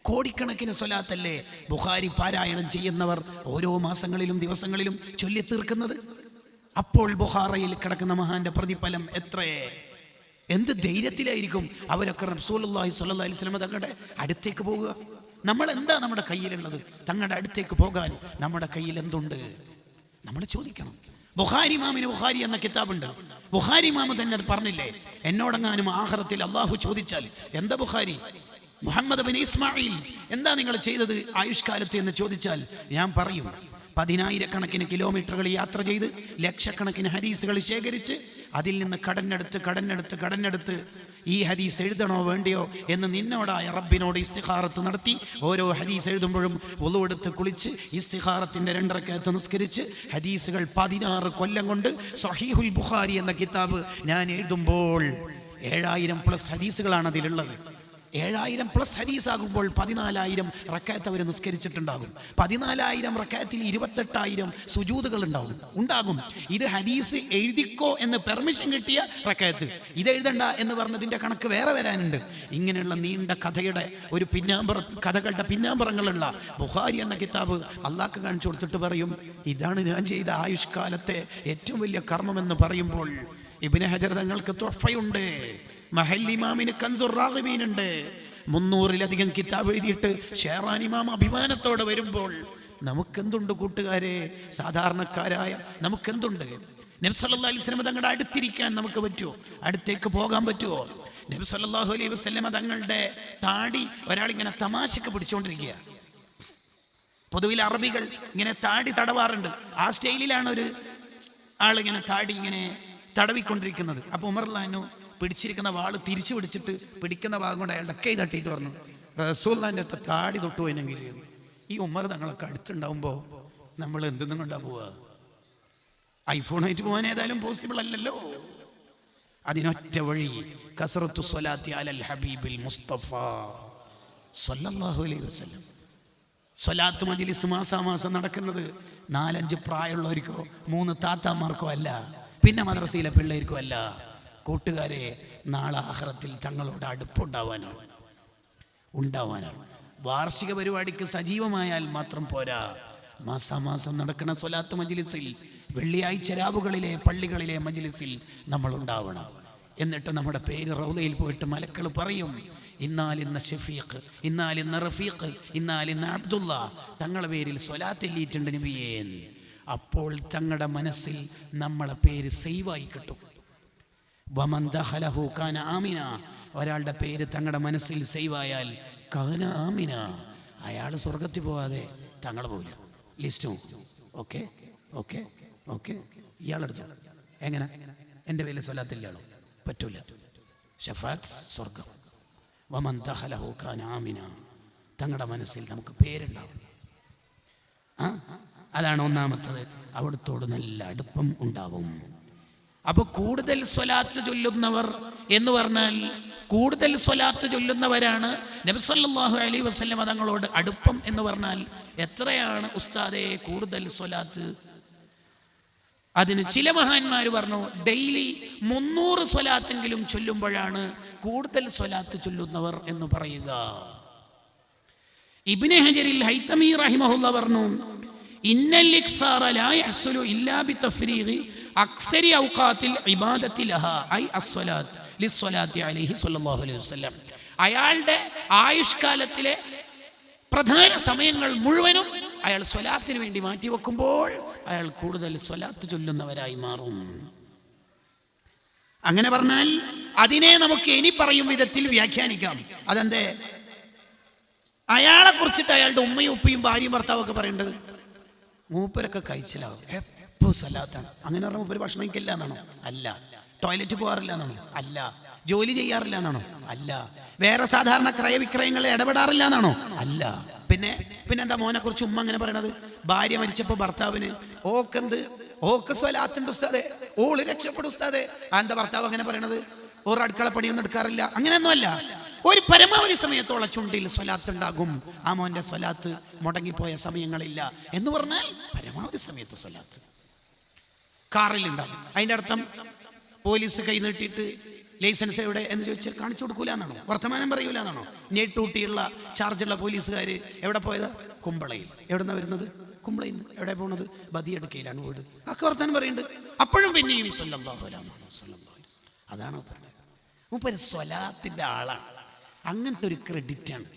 കോടിക്കണക്കിന് സ്വലാത്തല്ലേ ബുഖാരി പാരായണം ചെയ്യുന്നവർ ഓരോ മാസങ്ങളിലും ദിവസങ്ങളിലും ചൊല്ലി തീർക്കുന്നത്. അപ്പോൾ ബുഖാറയിൽ കിടക്കുന്ന മഹാന്റെ പ്രതിഫലം എത്രയേ! എന്ത് ധൈര്യത്തിലായിരിക്കും അവരൊക്കെ റസൂലുള്ളാഹി സ്വല്ലല്ലാഹി അലൈഹി വസല്ലം തങ്ങളുടെ അടുത്തേക്ക് പോകുക. നമ്മൾ എന്താ നമ്മുടെ കയ്യിലുള്ളത്? തങ്ങളുടെ അടുത്തേക്ക് പോകാൻ നമ്മുടെ കയ്യിൽ എന്തുണ്ട്? നമ്മൾ ചോദിക്കണം. ബുഖാരി ഇമാമിന് ബുഖാരി എന്ന കിതാബുണ്ട്. ബുഖാരി ഇമാമ് തന്നെ അത് പറഞ്ഞില്ലേ, എന്നോടെങ്ങാനും ആഖിറത്തിൽ അള്ളാഹു ചോദിച്ചാൽ എന്താ ബുഖാരി, മുഹമ്മദ് ബിൻ ഇസ്മായിൽ എന്താ നിങ്ങൾ ചെയ്തത് ആയുഷ്കാലത്ത് എന്ന് ചോദിച്ചാൽ ഞാൻ പറയും, 10,000-കണക്കിന് കിലോമീറ്ററുകൾ യാത്ര ചെയ്ത് ലക്ഷക്കണക്കിന് ഹദീസുകൾ ശേഖരിച്ച് അതിൽ നിന്ന് കടന്നെടുത്ത് ഈ ഹദീസ് എഴുതണോ വേണ്ടിയോ എന്ന് നിന്നോടായ റബ്ബിനോട് ഇസ്തിഖാറത്ത് നടത്തി ഓരോ ഹദീസ് എഴുതുമ്പോഴും വുളു എടുത്ത് കുളിച്ച് ഇസ്തിഖാറത്തിൻ്റെ 2 റക്അത്ത് നിസ്കരിച്ച് ഹദീസുകൾ 16 കൊല്ലം കൊണ്ട് സഹീഹുൽ ബുഖാരി എന്ന കിതാബ് ഞാൻ എഴുതുമ്പോൾ 7000+ ഹദീസുകളാണ് അതിലുള്ളത്. 7000+ ഹദീസാകുമ്പോൾ 14,000 റക്അത്ത് അവർ നിസ്കരിച്ചിട്ടുണ്ടാകും. 14,000 റക്അത്തിൽ 28,000 സുജൂദുകൾ ഉണ്ടാകും. ഇത് ഹദീസ് എഴുതിക്കോ എന്ന് പെർമിഷൻ കിട്ടിയ റക്അത്ത്, ഇത് എഴുതണ്ട എന്ന് പറഞ്ഞതിൻ്റെ കണക്ക് വേറെ വരാനുണ്ട്. ഇങ്ങനെയുള്ള നീണ്ട കഥകളുടെ കഥകളുടെ പിന്നാമ്പറങ്ങളുള്ള ബുഖാരി എന്ന കിതാബ് അള്ളാഹ്ക്ക് കാണിച്ചു കൊടുത്തിട്ട് പറയും, ഇതാണ് ഞാൻ ചെയ്ത ആയുഷ്കാലത്തെ ഏറ്റവും വലിയ കർമ്മമെന്ന് പറയുമ്പോൾ ഇബ്നു ഹജർ തങ്ങൾക്ക് തുഹ്ഫയുണ്ട്, മഹല്ലി ഇമാമിന് കൻസുർ റാഗിബീനുണ്ട്. 300-ലധികം കിതാബ് എഴുതിയിട്ട് ഷെഹ്റാൻ ഇമാം അഭിമാനത്തോടെ വരുമ്പോൾ നമുക്കെന്തുണ്ട് കൂട്ടുകാരെ, സാധാരണക്കാരായ നമുക്കെന്തുണ്ട്? നബി സല്ലല്ലാഹു അലൈഹി വസല്ലം തങ്ങളുടെ അടുത്തിരിക്കാൻ നമുക്ക് പറ്റുമോ? അടുത്തേക്ക് പോകാൻ പറ്റുമോ? നബി സല്ലല്ലാഹു അലൈഹി വസല്ലം തങ്ങളുടെ താടി ഒരാളിങ്ങനെ തമാശക്ക് പിടിച്ചുകൊണ്ടിരിക്കുക. പൊതുവിൽ അറബികൾ ഇങ്ങനെ താടി തടവാറുണ്ട്. ആ സ്റ്റൈലിലാണ് ഒരു ആളിങ്ങനെ താടി ഇങ്ങനെ തടവിക്കൊണ്ടിരിക്കുന്നത്. അപ്പോൾ ഉമർ റളിയല്ലാഹു പിടിച്ചിരിക്കുന്ന വാള് തിരിച്ചു പിടിച്ചിട്ട് പിടിക്കുന്ന ഭാഗം കൊണ്ട് അയാളുടെ കൈ തട്ടിയിട്ട് പറഞ്ഞു, റസൂലുള്ളാഹിന്റെ താടി തൊട്ടു പോയെങ്കിൽ. ഈ ഉമർ തങ്ങളൊക്കെ അടുത്തുണ്ടാവുമ്പോൾ നമ്മൾ എന്തെന്നും കൊണ്ടാ പോവുക? ഐഫോണായിട്ട് പോകാൻ ഏതായാലും പോസിബിൾ അല്ലല്ലോ. അതിനൊറ്റ വഴി കസറത്തു സ്വലാത്തി അലൽ ഹബീബിൽ മുസ്തഫ സല്ലല്ലാഹു അലൈഹി വസല്ലം. സ്വലാത്ത് മജ്ലിസ് മാസാമാസം നടക്കുന്നത് 4-5 പ്രായമുള്ളവർക്കോ 3 താത്താമാർക്കോ അല്ല, പിന്നെ മദ്രസയിലെ പിള്ളേർക്കോ അല്ല. കൂട്ടുകാരെ, നാളെ ആഖിറത്തിൽ തങ്ങളോട് അടുപ്പുണ്ടാവാനാണ്. വാർഷിക പരിപാടിക്ക് സജീവമായാൽ മാത്രം പോരാ, മാസാമാസം നടക്കുന്ന സ്വലാത്ത് മജ്ലിസിൽ, വെള്ളിയാഴ്ച രാവുകളിലെ പള്ളികളിലെ മജ്ലിസിൽ നമ്മൾ ഉണ്ടാവണം. എന്നിട്ട് നമ്മുടെ പേര് റൗളയിൽ പോയിട്ട് മലക്കൾ പറയും, ഇന്നാലിന്ന ഷഫീഖ്, ഇന്നാലിന്ന റഫീഖ്, ഇന്നാലിന്ന അബ്ദുള്ള, തങ്ങളുടെ പേരിൽ സ്വലാത്ത് എല്ലിയിട്ടുണ്ട് നബിയേ. അപ്പോൾ തങ്ങളുടെ മനസ്സിൽ നമ്മളെ പേര് സേവായി കിട്ടും. വമൻ ദഖലഹു കാന ആമിന, ഒരാളുടെ പേര് തങ്ങളുടെ മനസ്സിൽ സേവായാൽ കാന ആമിന, അയാൾ സ്വർഗത്തിൽ പോവാതെ തങ്ങൾ പോവില്ല. ലിസ്റ്റും ഓക്കെ ഓക്കെ ഓക്കെ ഇയാളെടുത്തു. എങ്ങനെ? എൻ്റെ പേരിൽ സ്വലാത്തില്ലാണോ? പറ്റൂല. ഷഫാത്ത് സ്വർഗം. വമൻ ദഖലഹു കാന ആമിന, തങ്ങളുടെ മനസ്സിൽ നമുക്ക് പേരുണ്ടാവും. അതാണ് ഒന്നാമത്തത്. അവിടുത്തോട് നല്ല അടുപ്പം ഉണ്ടാവും. അപ്പൊ കൂടുതൽ സ്വലാത്ത് ചൊല്ലുന്നവർ എന്ന് പറഞ്ഞാൽ കൂടുതൽ സ്വലാത്ത് ചൊല്ലുന്നവരാണ് നബി സല്ലല്ലാഹു അലൈഹി വസല്ലം തങ്ങളോട് അടുപ്പം എന്ന് പറഞ്ഞാൽ എത്രയാണ് ഉസ്താദേ കൂടുതൽ സ്വലാത്ത്? അതിന് ചില മഹാന്മാർ പറഞ്ഞു, ഡെയിലി 300 സ്വലാത്തെങ്കിലും ചൊല്ലുമ്പോഴാണ് കൂടുതൽ സ്വലാത്ത് ചൊല്ലുന്നവർ എന്ന് പറയുക. ഇബ്നു ഹജറിൽ ഹൈതമി റഹിമഹുല്ലാഹ് പറഞ്ഞു, ഇന്നൽ ഇക്സാറ ലാ യഹ്സുലു ഇല്ലാ ബിതഫ്രീഗി അക്സരി ഔഖാത്തിൽ ഇബാദത്തി ലഹാ ഐ അസ്സലാത്ത് ലിസ്സലാത്തി അലൈഹി സ്വല്ലല്ലാഹു അലൈഹി വസല്ലം. അയാളുടെ ആയുഷ്കാലത്തിലെ പ്രധാന സമയങ്ങൾ മുഴുവനും അയാൾ സ്വലാത്തിന് വേണ്ടി മാറ്റിവെക്കുമ്പോൾ അയാൾ കൂടുതൽ സ്വലാത്ത് ചൊല്ലുന്നവരായി മാറും. അങ്ങനെ പറഞ്ഞാൽ അതിനെ നമുക്ക് ഇനി പറയും വിധത്തിൽ വ്യാഖ്യാനിക്കാം. അതെന്തേ? അയാളെ കുറിച്ചിട്ട് അയാളുടെ ഉമ്മയും ഉപ്പയും ഭാര്യയും ഭർത്താവും ഒക്കെ പറയേണ്ടത്, മൂപ്പരൊക്കെ കഴിച്ചിലാവും, എപ്പോ സലാത്താണ്. അങ്ങനെ പറഞ്ഞാൽ മൂപ്പര് ഭക്ഷണം കഴിക്കില്ല എന്നാണോ? അല്ല. ടോയ്ലറ്റ് പോകാറില്ല എന്നാണോ? അല്ല. ജോലി ചെയ്യാറില്ല എന്നാണോ? അല്ല. വേറെ സാധാരണ ക്രയവിക്രയങ്ങളിൽ ഇടപെടാറില്ല എന്നാണോ? അല്ല. പിന്നെന്താ മോനെ കുറിച്ച് ഉമ്മ അങ്ങനെ പറയണത്? ഭാര്യ മരിച്ചപ്പോ ഭർത്താവിന് ഓക്ക് സ്വലാത്തുണ്ട് ഉസ്താദേ, ഓള് രക്ഷപ്പെടും ഉസ്താദേ. എന്താ ഭർത്താവ് അങ്ങനെ പറയണത്? ഓർ അടുക്കള പണിയൊന്നും എടുക്കാറില്ല. അങ്ങനെയൊന്നും അല്ല. ഒരു പരമാവധി സമയത്തോളം ചുണ്ടിൽ സ്വലാത്ത് ഉണ്ടാകും. ആ മോന്റെ സ്വലാത്ത് മുടങ്ങിപ്പോയ സമയങ്ങളില്ല എന്ന് പറഞ്ഞാൽ പരമാവധി സമയത്ത് സ്വലാത്ത് കാറിലുണ്ടാകും. അതിൻ്റെ അർത്ഥം പോലീസ് കൈ നീട്ടിയിട്ട് ലൈസൻസ് എവിടെ എന്ന് ചോദിച്ചാൽ കാണിച്ചു കൊടുക്കൂല എന്നാണോ? വർത്തമാനം പറയൂല എന്നാണോ? ഞെട്ടൂട്ടിയുള്ള ചാർജുള്ള പോലീസുകാർ എവിടെ പോയതാ? കുമ്പളയിൽ. എവിടെന്നാ വരുന്നത്? കുമ്പളയിൽ നിന്ന്. എവിടെ പോണത്? ബദിയടുക്കയിലാണ് വീട്. ഒക്കെ വർത്താനം പറയുന്നുണ്ട്. അപ്പോഴും പിന്നെയും സ്വല്ലല്ലാഹു അലൈഹി വസല്ലം. അതാണ് പറഞ്ഞത്. മൂപ്പര് സ്വലാത്തിന്റെ ആളാണ്. അങ്ങനത്തെ ഒരു ക്രെഡിറ്റാണ്.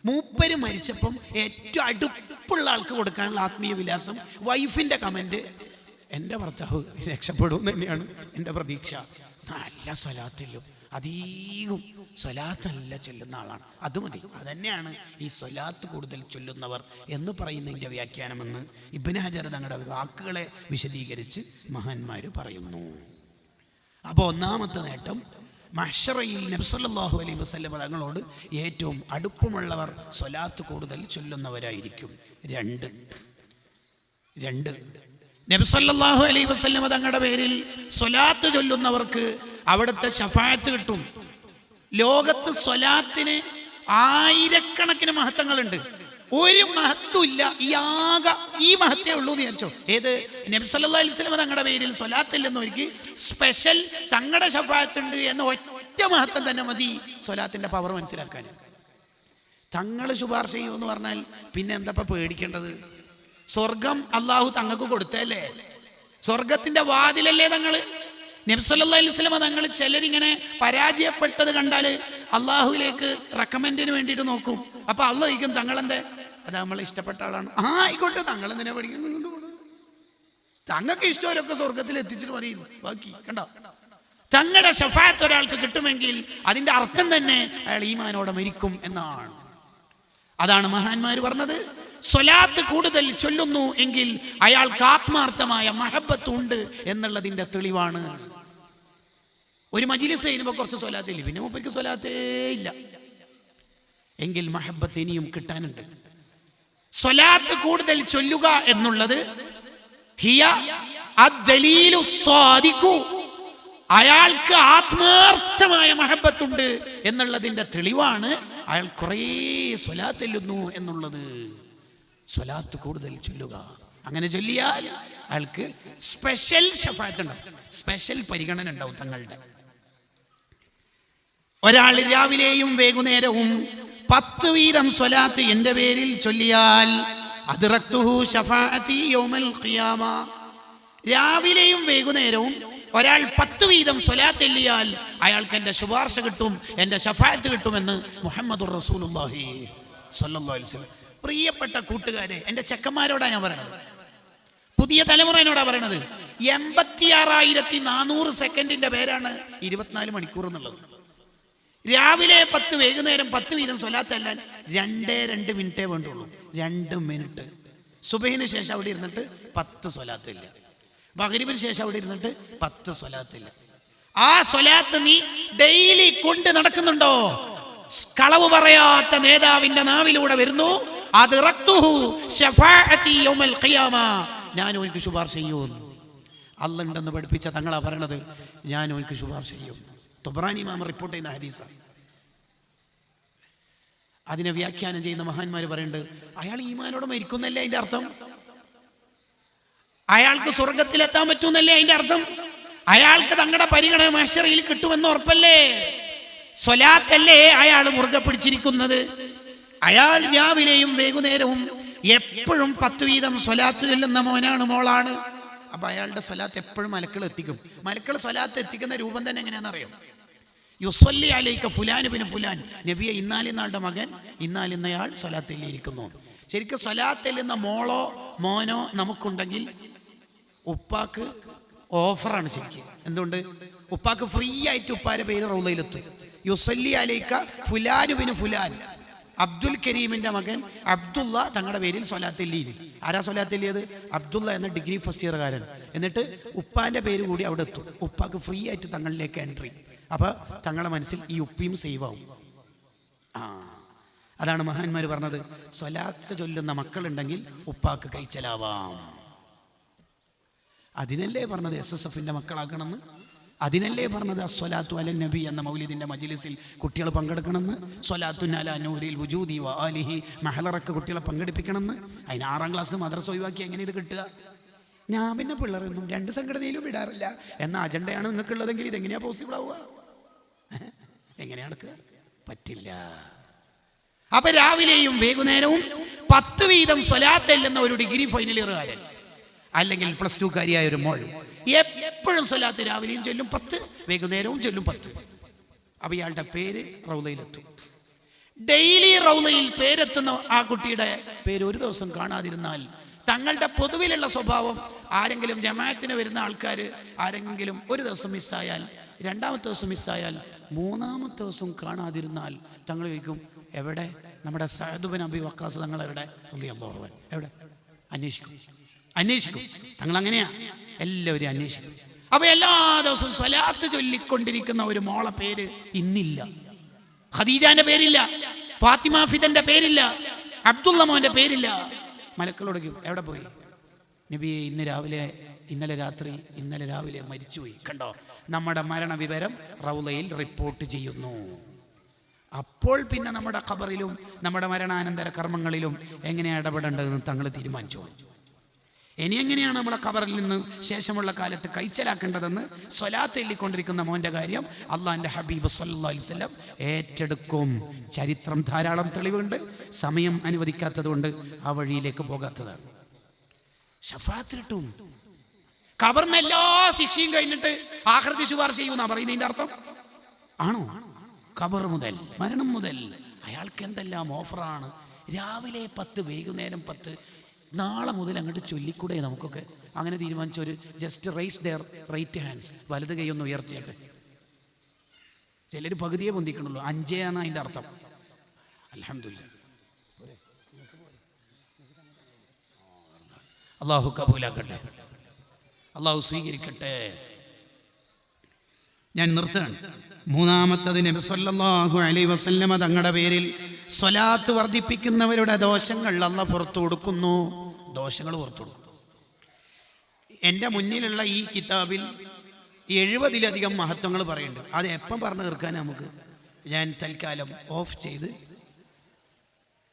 മൂപ്പര് മരിച്ചപ്പം ഏറ്റവും അടുപ്പുള്ള ആൾക്ക് കൊടുക്കാനുള്ള ആത്മീയ വിലാസം വൈഫിന്റെ കമന്റ് എൻ്റെ ഭർത്താവ് രക്ഷപ്പെടും തന്നെയാണ് എൻ്റെ പ്രതീക്ഷ. നല്ല സ്വലാത്തിലും അധികം സ്വലാത്ത് നല്ല ചൊല്ലുന്ന ആളാണ്, അത് മതി. അതന്നെയാണ് ഈ സ്വലാത്ത് കൂടുതൽ ചൊല്ലുന്നവർ എന്ന് പറയുന്നതിൻ്റെ വ്യാഖ്യാനമെന്ന് ഇബ്നു ഹജർ തങ്ങളുടെ വാക്കുകളെ വിശദീകരിച്ച് മഹാന്മാർ പറയുന്നു. അപ്പോൾ ഒന്നാമത്തെ നേട്ടം, മഹ്ശറയിൽ നബി സല്ലല്ലാഹു അലൈഹി വസല്ലം തങ്ങളോട് ഏറ്റവും അടുപ്പമുള്ളവർ സ്വലാത്ത് കൂടുതൽ ചൊല്ലുന്നവരായിരിക്കും. രണ്ട് നബി സല്ലല്ലാഹു അലൈഹി വസല്ലം തങ്ങളുടെ പേരിൽ സ്വലാത്ത് ചൊല്ലുന്നവർക്ക് അവിടുത്തെ ശഫാഅത്ത് കിട്ടും. ലോകത്ത് സ്വലാത്തിന് ആയിരക്കണക്കിന് മഹത്വങ്ങളുണ്ട്, ഒരു മഹത്വമില്ല ഈ മഹത്വേ ഉള്ളൂ എന്ന് വിചാരിച്ചോ. ഏത്? നബി സല്ലല്ലാഹു അലൈഹി വസല്ലം തങ്ങളുടെ പേരിൽ സ്വലാത്തില്ലെന്നൊരിക്കൽ സ്പെഷ്യൽ തങ്ങളുടെ ശഫാഅത്ത് ഉണ്ട് എന്ന ഒറ്റ മഹത്വം തന്നെ മതി സ്വലാത്തിന്റെ പവർ മനസ്സിലാക്കാൻ. തങ്ങൾ ശുപാർശ ചെയ്യുമെന്ന് പറഞ്ഞാൽ പിന്നെ എന്താ പേടിക്കേണ്ടത്? സ്വർഗം അള്ളാഹു തങ്ങൾക്ക് കൊടുത്തല്ലേ, സ്വർഗത്തിന്റെ വാതിലല്ലേ തങ്ങള്. നബി സല്ലല്ലാഹു അലൈഹി വസല്ലം തങ്ങൾ ചിലരിങ്ങനെ പരാജയപ്പെട്ടത് കണ്ടാൽ അള്ളാഹുവിലേക്ക് റെക്കമെൻഡിന് വേണ്ടിയിട്ട് നോക്കും. അപ്പൊ അള്ളാഹ് ചോദിക്കും തങ്ങളെന്തേ, അത് നമ്മളെ ഇഷ്ടപ്പെട്ട ആളാണ്. ആയിക്കോട്ടെ, തങ്ങൾ എന്തിനാ പഠിക്കുന്നത്? തങ്ങൾക്ക് ഇഷ്ടവരൊക്കെ സ്വർഗത്തിൽ എത്തിച്ചിട്ട് മതി. ബാക്കി കണ്ടോ, തങ്ങളുടെ ശഫാഅത്ത് ഒരാൾക്ക് കിട്ടുമെങ്കിൽ അതിന്റെ അർത്ഥം തന്നെ അയാൾ ഈമാനോടെ മരിക്കും എന്നാണ്. അതാണ് മഹാന്മാർ പറഞ്ഞത്, സ്വലാത്ത് കൂടുതൽ ചൊല്ലുന്നു എങ്കിൽ അയാൾക്ക് ആത്മാർത്ഥമായ മഹബത്ത് ഉണ്ട് എന്നുള്ളതിന്റെ തെളിവാണ്. ഒരു മജ്‌ലിസ് ചെയ്യുമ്പോൾ കുറച്ച് സ്വലാത്തില്ല, പിന്നെ മൂപ്പർക്ക് സ്വലാത്തേ ഇല്ല എങ്കിൽ മഹബത്ത് ഇനിയും കിട്ടാനുണ്ട്. സ്വലാത്ത് കൂടുതൽ ചൊല്ലുക എന്നുള്ളത് ഹിയ അദ്ദലീലു സ്വാദിഖു, അയാൾക്ക് ആത്മാർത്ഥമായ മഹബത്തുണ്ട് എന്നുള്ളതിന്റെ തെളിവാണ് അയാൾ കുറേ സ്വലാത്ത് ചൊല്ലുന്നു എന്നുള്ളത്. സ്വലാത്ത് കൂടുതൽ ചൊല്ലുക, അങ്ങനെ ചൊല്ലിയാൽ അയാൾക്ക് സ്പെഷ്യൽ ശഫാഅത്ത് ഉണ്ടാവും, സ്പെഷ്യൽ പരിഗണന ഉണ്ടാവും തങ്ങളുടെ. ഒരാൾ രാവിലെയും വൈകുന്നേരവും 10 വീതം സ്വലാത്ത് എൻ്റെ പേരിൽ ചൊല്ലിയാൽ അദ്റക്തുഹു ശഫാഅതി യൗമൽ ഖിയാമ, രാവിലെയും വൈകുന്നേരവും ഒരാൾ 10 വീതം സ്വലാത്ത് ചൊല്ലിയാൽ അയാൾക്ക് എൻ്റെ ശുപാർശ കിട്ടും, എൻ്റെ ശഫാഅത്ത് കിട്ടുമെന്ന് മുഹമ്മദുർ റസൂലുള്ളാഹി സ്വല്ലല്ലാഹു അലൈഹി വസല്ലം. പ്രിയപ്പെട്ട കൂട്ടുകാരെ, എൻ്റെ ചെക്കന്മാരോടാണ് ഞാൻ പറയണത്, പുതിയ തലമുറയോടാ പറയണത്. 86,400 സെക്കൻഡിന്റെ പേരാണ് 24 മണിക്കൂർ എന്നുള്ളത്. രാവിലെ 10 വൈകുന്നേരം 10 വീതം സ്വലാത്ത് അല്ലാൻ 2 മിനിറ്റേ വേണ്ടുള്ളൂ. 2 മിനിറ്റ്. സുബഹിന് ശേഷം അവിടെ ഇരുന്നിട്ട് 10 സ്വലാത്തില്ല, മഗ്‌രിബിന് ശേഷം അവിടെ ഇരുന്നിട്ട് 10 സ്വലാത്തില്ല. ആ സ്വലാത്ത് നീ ഡെയിലി കൊണ്ട് നടക്കുന്നുണ്ടോ? കളവ് പറയാത്ത നേതാവിന്റെ നാവിലൂടെ വരുന്നു, ഞാൻ ഓനിക്ക് ശുപാർശ ചെയ്യും. അല്ലാഹ് ഉണ്ടെന്ന് പഠിപ്പിച്ച തങ്ങളാ പറയണത്, ഞാൻ ഓനിക്ക് ശുപാർശ ചെയ്യും. തുബ്രാനി ഇമാം റിപ്പോർട്ട് ചെയ്യുന്ന ഹദീസാണ്. അതിനെ വ്യാഖ്യാനം ചെയ്യുന്ന മഹാന്മാർ പറയുന്നുണ്ട്, അയാൾ ഈമാനോടെ മരിക്കുന്നല്ലേ അതിന്റെ അർത്ഥം, അയാൾക്ക് സ്വർഗത്തിലെത്താൻ പറ്റുന്നല്ലേ അതിന്റെ അർത്ഥം, അയാൾക്ക് തങ്ങളുടെ പരിഗണന മഹ്ശറിൽ കിട്ടുമെന്ന് ഉറപ്പല്ലേ. സ്വലാത്തല്ലേ അയാൾ മുറുകെ പിടിച്ചിരിക്കുന്നത്. അയാൾ രാവിലെയും വൈകുന്നേരവും എപ്പോഴും 10 വീതം സ്വലാത്ത് ചൊല്ലുന്ന മോനാണ്, മോളാണ്. അപ്പൊ അയാളുടെ സ്വലാത്ത് എപ്പോഴും മലക്കൾ എത്തിക്കും. മലക്കൾ സ്വലാത്ത് എത്തിക്കുന്ന രൂപം തന്നെ എങ്ങനെയാണെന്നറിയോ? യുസല്ലി അലൈക ഫുലാൻ ബിൻ ഫുലാൻ, നബിയെ ഇന്നാലിന്നാളുടെ മകൻ ഇന്നാലിന്നയാൾ സ്വലാത്തിലിരിക്കുന്നു. ശരിക്കും സ്വലാത്തിലുന്ന മോളോ മോനോ നമുക്കുണ്ടെങ്കിൽ ഉപ്പാക്ക് ഓഫറാണ് ശരിക്കും. എന്തുകൊണ്ട്? ഉപ്പാക്ക് ഫ്രീ ആയിട്ട് ഉപ്പാരെ പേര് റൗളയിലെത്തും. യുസല്ലി അലൈക ഫുലാൻ ബിൻ ഫുലാൻ, അബ്ദുൽ കരീമിന്റെ മകൻ അബ്ദുള്ള തങ്ങളുടെ പേരിൽ സ്വലാത്തില്ലി. ആരാ സ്വലാത്തില്ലിയത്? അബ്ദുള്ള എന്ന ഡിഗ്രി ഫസ്റ്റ് ഇയർകാരൻ. എന്നിട്ട് ഉപ്പാന്റെ പേര് കൂടി അവിടെ എത്തും. ഉപ്പാക്ക് ഫ്രീ ആയിട്ട് തങ്ങളിലേക്ക് എൻട്രി. അപ്പൊ തങ്ങളുടെ മനസ്സിൽ ഈ ഉപ്പിയും സേവ് ആവും. അതാണ് മഹാന്മാർ പറഞ്ഞത്, സ്വലാത്ത് ചൊല്ലുന്ന മക്കളുണ്ടെങ്കിൽ ഉപ്പാക്ക് കൈച്ചലാവാം. അതിനല്ലേ പറഞ്ഞത് SSFന്റെ മക്കളാക്കണമെന്ന്, അതിനല്ലേ പറഞ്ഞത് അസ്വലാത്തു അലൻ നബി എന്ന മൗലിദിന്റെ മജ്‌ലിസിൽ കുട്ടികൾ പങ്കെടുക്കണമെന്ന്, സ്വലാത്തുൻ അലാ നൂരിൽ വുജൂദി വ ആലിഹി മഹ്ലറക്ക് കുട്ടികളെ പങ്കെടുപ്പിക്കണമെന്ന്. അതിന് 6ാം ക്ലാസ്സിൽ മദ്രസ ഒഴിവാക്കി എങ്ങനെ ഇത് കിട്ടുക? ഞാൻ പിന്നെ പിള്ളേരൊന്നും 2 സംഘടനയിലും വിടാറില്ല എന്ന അജണ്ടയാണ് നിങ്ങൾക്കുള്ളതെങ്കിൽ ഇതെങ്ങനെയാ പോസിബിൾ ആവുക? എങ്ങനെയാ നടക്കുക? പറ്റില്ല. അപ്പൊ രാവിലെയും വൈകുന്നേരവും 10 വീതം സ്വലാത്ത് ചെല്ലുന്ന ഒരു ഡിഗ്രി ഫൈനൽ ഇയറുകാരൻ അല്ലെങ്കിൽ +2 കാരിയായ ഒരു മോൾ എപ്പോഴും സ്വലാത്ത് രാവിലെയും ചൊല്ലും 10, വൈകുന്നേരവും ചൊല്ലും 10. അപ്പൊ ഇയാളുടെ പേര് റൗളയിലെത്തും. ഡെയിലി റൗളയിൽ പേരെത്തുന്ന ആ കുട്ടിയുടെ പേര് ഒരു ദിവസം കാണാതിരുന്നാൽ തങ്ങളുടെ പൊതുവിലുള്ള സ്വഭാവം, ആരെങ്കിലും ജമാഅത്തിന് വരുന്ന ആൾക്കാർ ആരെങ്കിലും ഒരു ദിവസം മിസ്സായാൽ, രണ്ടാമത്തെ ദിവസം മിസ്സായാൽ, മൂന്നാമത്തെ ദിവസം കാണാതിരുന്നാൽ തങ്ങൾ ചോദിക്കും, എവിടെ നമ്മുടെ സഅദ് ബിൻ അബി വഖാസ് തങ്ങൾ എവിടെ? എവിടെ? അന്വേഷിക്കും. തങ്ങൾ അങ്ങനെയാ, എല്ലാവരും അന്വേഷിക്കും. അപ്പൊ എല്ലാ ദിവസവും സ്വലാത്ത് ചൊല്ലിക്കൊണ്ടിരിക്കുന്ന ഒരു മോളെ പേര് ഇന്നില്ല. ഖദീജാന്റെ പേരില്ല, ഫാത്തിമ ഫിദന്റെ പേരില്ല, അബ്ദുള്ള മോന്റെ പേരില്ല. മലക്കളോട് എവിടെ പോയി? നബിയെ ഇന്നലെ രാവിലെ മരിച്ചുപോയി. കണ്ടോ, നമ്മുടെ മരണ വിവരം റൗളയിൽ റിപ്പോർട്ട് ചെയ്യുന്നു. അപ്പോൾ പിന്നെ നമ്മുടെ ഖബറിലും നമ്മുടെ മരണാനന്തര കർമ്മങ്ങളിലും എങ്ങനെയാണ് ഇടപെടേണ്ടതെന്ന് തങ്ങൾ തീരുമാനിച്ചോളൂ. ഇനി എങ്ങനെയാണ് നമ്മളെ ഖബറിൽ നിന്ന് ശേഷമുള്ള കാലത്ത് കൈച്ചലാക്കേണ്ടതെന്ന് സ്വലാത്ത് എല്ലിക്കൊണ്ടിരിക്കുന്ന മോൻ്റെ കാര്യം അള്ളാഹിൻ്റെ ഹബീബ് സല്ലല്ലാഹു അലൈഹി വസല്ലം ഏറ്റെടുക്കും. ചരിത്രം ധാരാളം തെളിവുണ്ട്. സമയം അനുവദിക്കാത്തതുകൊണ്ട് ആ വഴിയിലേക്ക് പോകാത്തതാണ്. ശഫാഅത്ത് കിട്ടും. ഖബറിന് എല്ലാ ശിക്ഷയും കഴിഞ്ഞിട്ട് ആഖിറത്തിൽ ശുപാർശ ചെയ്യുമെന്നാ പറയുന്നതിൻ്റെ അർത്ഥം ആണോ? ഖബർ മുതൽ, മരണം മുതൽ അയാൾക്ക് എന്തെല്ലാം ഓഫറാണ്. രാവിലെ 10, വൈകുന്നേരം 10, നാളെ മുതൽ അങ്ങോട്ട് ചൊല്ലിക്കൂടെ നമുക്കൊക്കെ? അങ്ങനെ തീരുമാനിച്ചൊരു just raise their right hands, വലത് കൈ ഒന്ന് ഉയർത്തിയിട്ട്. ചിലർ പകുതിയെ പൊന്തിക്കണുള്ളൂ, 5 ആണ് അതിൻ്റെ അർത്ഥം. അൽഹംദുലില്ലാഹ്, അള്ളാഹു കബൂലാക്കട്ടെ, അള്ളാഹു സ്വീകരിക്കട്ടെ. ഞാൻ നിർത്തുകയാണ്. മൂന്നാമത്തത്, നബി സല്ലല്ലാഹു അലൈഹി വസല്ലമ തങ്ങളുടെ പേരിൽ സ്വലാത്ത് വർദ്ധിപ്പിക്കുന്നവരുടെ ദോഷങ്ങൾ അല്ലാഹു പുറത്തു കൊടുക്കുന്നു. ദോഷങ്ങൾ പുറത്തു കൊടുക്കും. എൻ്റെ മുന്നിലുള്ള ഈ കിതാബിൽ 70-ലധികം മഹത്വങ്ങൾ പറയുന്നുണ്ട്. അത് എപ്പം പറഞ്ഞു തീർക്കാൻ നമുക്ക്? ഞാൻ തൽക്കാലം ഓഫ് ചെയ്ത്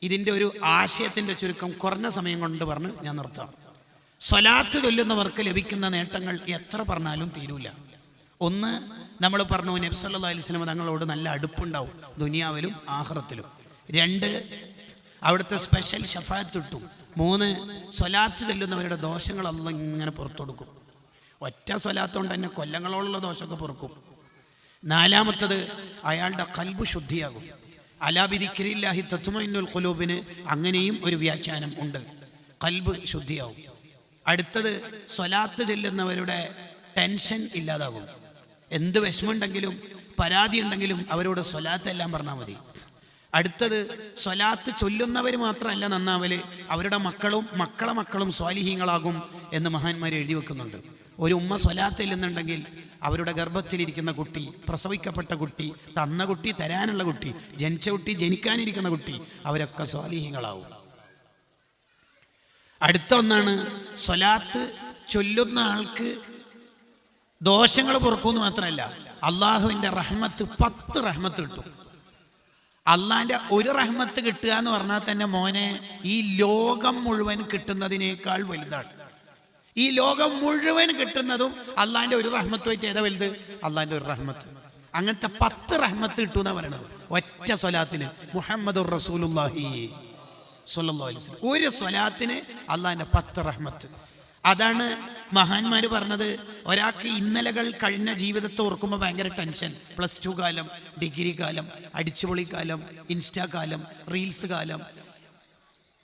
ഇതിൻ്റെ ഒരു ആശയത്തിൻ്റെ ചുരുക്കം കുറഞ്ഞ സമയം കൊണ്ട് പറഞ്ഞ് ഞാൻ നിർത്താം. സ്വലാത്ത് ചൊല്ലുന്നവർക്ക് ലഭിക്കുന്ന നേട്ടങ്ങൾ എത്ര പറഞ്ഞാലും തീരൂല. ഒന്ന്, നമ്മൾ പറഞ്ഞു നബി സല്ലല്ലാഹു അലൈഹി വസല്ലം തങ്ങളോട് നല്ല അടുപ്പുണ്ടാവും ദുനിയാവിലും ആഖിറത്തിലും. 2, അവിടുത്തെ സ്പെഷ്യൽ ശഫാഅത്ത് കിട്ടും. 3, സ്വലാത്ത് ചൊല്ലുന്നവരുടെ ദോഷങ്ങൾ അല്ലാഹു ഇങ്ങനെ പുറത്തു കൊടുക്കും. ഒറ്റ സ്വലാത്ത് കൊണ്ട് തന്നെ കൊല്ലങ്ങളോടുള്ള ദോഷമൊക്കെ പൊറുക്കും. 4, അയാളുടെ ഖൽബ് ശുദ്ധിയാകും. അലാ ബിദിക്രില്ലാഹി തത്മഇന്നുൽ ഖുലൂബിന് അങ്ങനെയും ഒരു വ്യാഖ്യാനം ഉണ്ട്, ഖൽബ് ശുദ്ധിയാവും. അടുത്തത്, സ്വലാത്ത് ചൊല്ലുന്നവരുടെ ടെൻഷൻ ഇല്ലാതാകും. എന്ത് വിഷമമുണ്ടെങ്കിലും പരാതി ഉണ്ടെങ്കിലും അവരോട് സ്വലാത്ത് എല്ലാം പറഞ്ഞാൽ മതി. അടുത്തത്, സ്വലാത്ത് ചൊല്ലുന്നവർ മാത്രമല്ല നന്നാവല്, അവരുടെ മക്കളെ മക്കളും സ്വാലിഹീങ്ങളാകും എന്ന് മഹാന്മാർ എഴുതി വെക്കുന്നുണ്ട്. ഒരു ഉമ്മ സ്വലാത്ത് ചെല്ലുന്നുണ്ടെങ്കിൽ അവരുടെ ഗർഭത്തിലിരിക്കുന്ന കുട്ടി, പ്രസവിക്കപ്പെട്ട കുട്ടി, തന്ന കുട്ടി, തരാനുള്ള കുട്ടി, ജനിച്ച കുട്ടി, ജനിക്കാനിരിക്കുന്ന കുട്ടി, അവരൊക്കെ സ്വാലിഹീങ്ങളാവും. അടുത്ത ഒന്നാണ്, സ്വലാത്ത് ചൊല്ലുന്ന ആൾക്ക് ദോഷങ്ങൾ പൊറുക്കുമെന്ന് മാത്രമല്ല, അള്ളാഹുവിൻ്റെ റഹ്മത്ത് 10 റഹ്മത്ത് കിട്ടും. അള്ളാഹിൻ്റെ ഒരു റഹ്മത്ത് കിട്ടുക എന്ന് പറഞ്ഞാൽ തന്നെ മോനെ ഈ ലോകം മുഴുവൻ കിട്ടുന്നതിനേക്കാൾ വലുതാണ്. ഈ ലോകം മുഴുവൻ കിട്ടുന്നതും അള്ളാഹിൻ്റെ ഒരു റഹ്മത്തുമായിട്ട് ഏതാ വലുത്? അള്ളാഹിൻ്റെ ഒരു റഹ്മത്ത്. അങ്ങനത്തെ 10 റഹ്മത്ത് കിട്ടുമെന്നാണ് പറയണത് ഒറ്റ സ്വലാത്തിന്. മുഹമ്മദുർ റസൂലുള്ളാഹി സ്വല്ലല്ലാഹു അലൈഹി വസല്ലം ഒരു സ്വലാത്തിന് അള്ളാഹിൻ്റെ 10 റഹ്മത്ത്. അതാണ് മഹാന്മാർ പറഞ്ഞത്. ഒരാൾക്ക് ഇന്നലകൾ കഴിഞ്ഞ ജീവിതത്തെ ഓർക്കുമ്പോൾ ഭയങ്കര ടെൻഷൻ. +2 കാലം, ഡിഗ്രി കാലം, അടിച്ചുപൊളി കാലം, ഇൻസ്റ്റാ കാലം, റീൽസ് കാലം,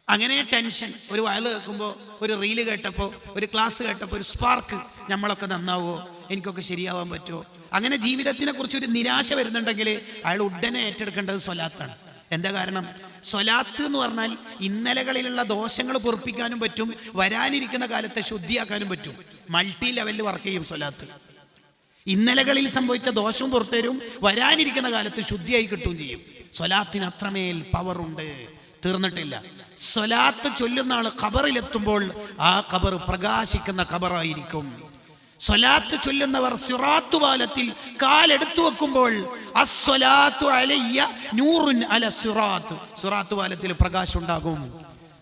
അങ്ങനെ ടെൻഷൻ. ഒരു വയല് കേൾക്കുമ്പോൾ, ഒരു റീല് കേട്ടപ്പോൾ, ഒരു ക്ലാസ് കേട്ടപ്പോൾ ഒരു സ്പാർക്ക്, നമ്മളൊക്കെ നന്നാവുമോ, എനിക്കൊക്കെ ശരിയാവാൻ പറ്റുമോ, അങ്ങനെ ജീവിതത്തിനെ കുറിച്ച് ഒരു നിരാശ വരുന്നുണ്ടെങ്കിൽ അയാൾ ഉടനെ ഏറ്റെടുക്കേണ്ടത് സ്വലാത്താണ്. എന്താ കാരണം? സ്വലാത്ത് എന്ന് പറഞ്ഞാൽ ഇന്നലകളിലുള്ള ദോഷങ്ങൾ പൊറുപ്പിക്കാനും പറ്റും, വരാനിരിക്കുന്ന കാലത്തെ ശുദ്ധിയാക്കാനും പറ്റും. മൾട്ടി ലെവലിൽ വർക്ക് ചെയ്യും സ്വലാത്ത്. ഇന്നലകളിൽ സംഭവിച്ച ദോഷവും പുറത്തുതരും, വരാനിരിക്കുന്ന കാലത്ത് ശുദ്ധിയായി കിട്ടുകയും ചെയ്യും. സ്വലാത്തിന് അത്രമേൽ പവറുണ്ട്. തീർന്നിട്ടില്ല. സ്വലാത്ത് ചൊല്ലുന്ന ആൾ ഖബറിലെത്തുമ്പോൾ ആ ഖബർ പ്രകാശിക്കുന്ന ഖബറായിരിക്കും. സ്വലാത്ത് ചൊല്ലുന്നവർ സിറാത്ത് പാലത്തിൽ കാലെടുത്തു വെക്കുമ്പോൾ അസ്സലാത്തു അലയ്യ നൂറുൻ അല സിറാത്ത്, സിറാത്ത് പാലത്തിൽ പ്രകാശം ഉണ്ടാകും.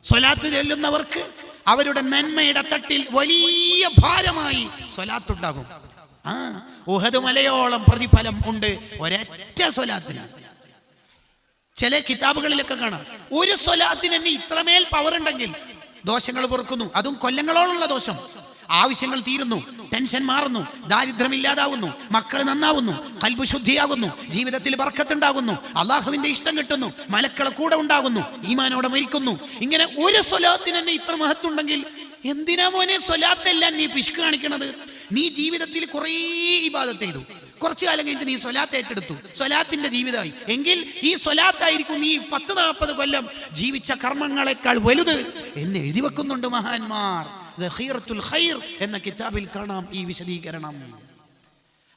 സ്വലാത്ത് ചൊല്ലുന്നവർക്ക് അവരുടെ നന്മയുടെ തട്ടിൽ വലിയ ഭാരമായി സ്വലാത്തുണ്ടാകും. ഉഹദ് മലയോളം പ്രതിഫലം ഉണ്ട് ഒരൊറ്റ സ്വലാത്തിന്. ചില കിതാബുകളിലൊക്കെ കാണാം ഒരു സ്വലാത്തിന് തന്നെ ഇത്രമേൽ പവർ ഉണ്ടെങ്കിൽ ദോഷങ്ങൾ പൊറുക്കുന്നു. അതും കൊല്ലങ്ങളോടുള്ള ദോഷം. ആവശ്യങ്ങൾ തീരുന്നു, ടെൻഷൻ മാറുന്നു, ദാരിദ്ര്യം ഇല്ലാതാവുന്നു, മക്കൾ നന്നാവുന്നു, ഖൽബ് ശുദ്ധിയാകുന്നു, ജീവിതത്തിൽ ബർക്കത്തുണ്ടാകുന്നു, അള്ളാഹുവിന്റെ ഇഷ്ടം കിട്ടുന്നു, മലക്കളെ കൂടെ ഉണ്ടാകുന്നു, ഈമാനോടെ മരിക്കുന്നു. ഇങ്ങനെ ഒരു സ്വലാത്തിന് തന്നെ ഇത്ര മഹത്വം ഉണ്ടെങ്കിൽ എന്തിനാ മോനെ സ്വലാത്തെല്ലാം നീ പിശുക്ക് കാണിക്കണത്? നീ ജീവിതത്തിൽ കുറേ ഇബാദത്ത് ചെയ്തു, കുറച്ചു കാലം കഴിഞ്ഞിട്ട് നീ സ്വലാത്ത് ഏറ്റെടുത്തു, സ്വലാത്തിന്റെ ജീവിതമായി എങ്കിൽ ഈ സ്വലാത്തായിരിക്കും നീ 10-40 കൊല്ലം ജീവിച്ച കർമ്മങ്ങളെക്കാൾ വലുത് എന്ന് എഴുതി വെക്കുന്നുണ്ട് മഹാന്മാർ. ഖീറത്തുൽ ഖൈർ എന്ന കിതാബിൽ കാണാം ഈ വിശദീകരണം.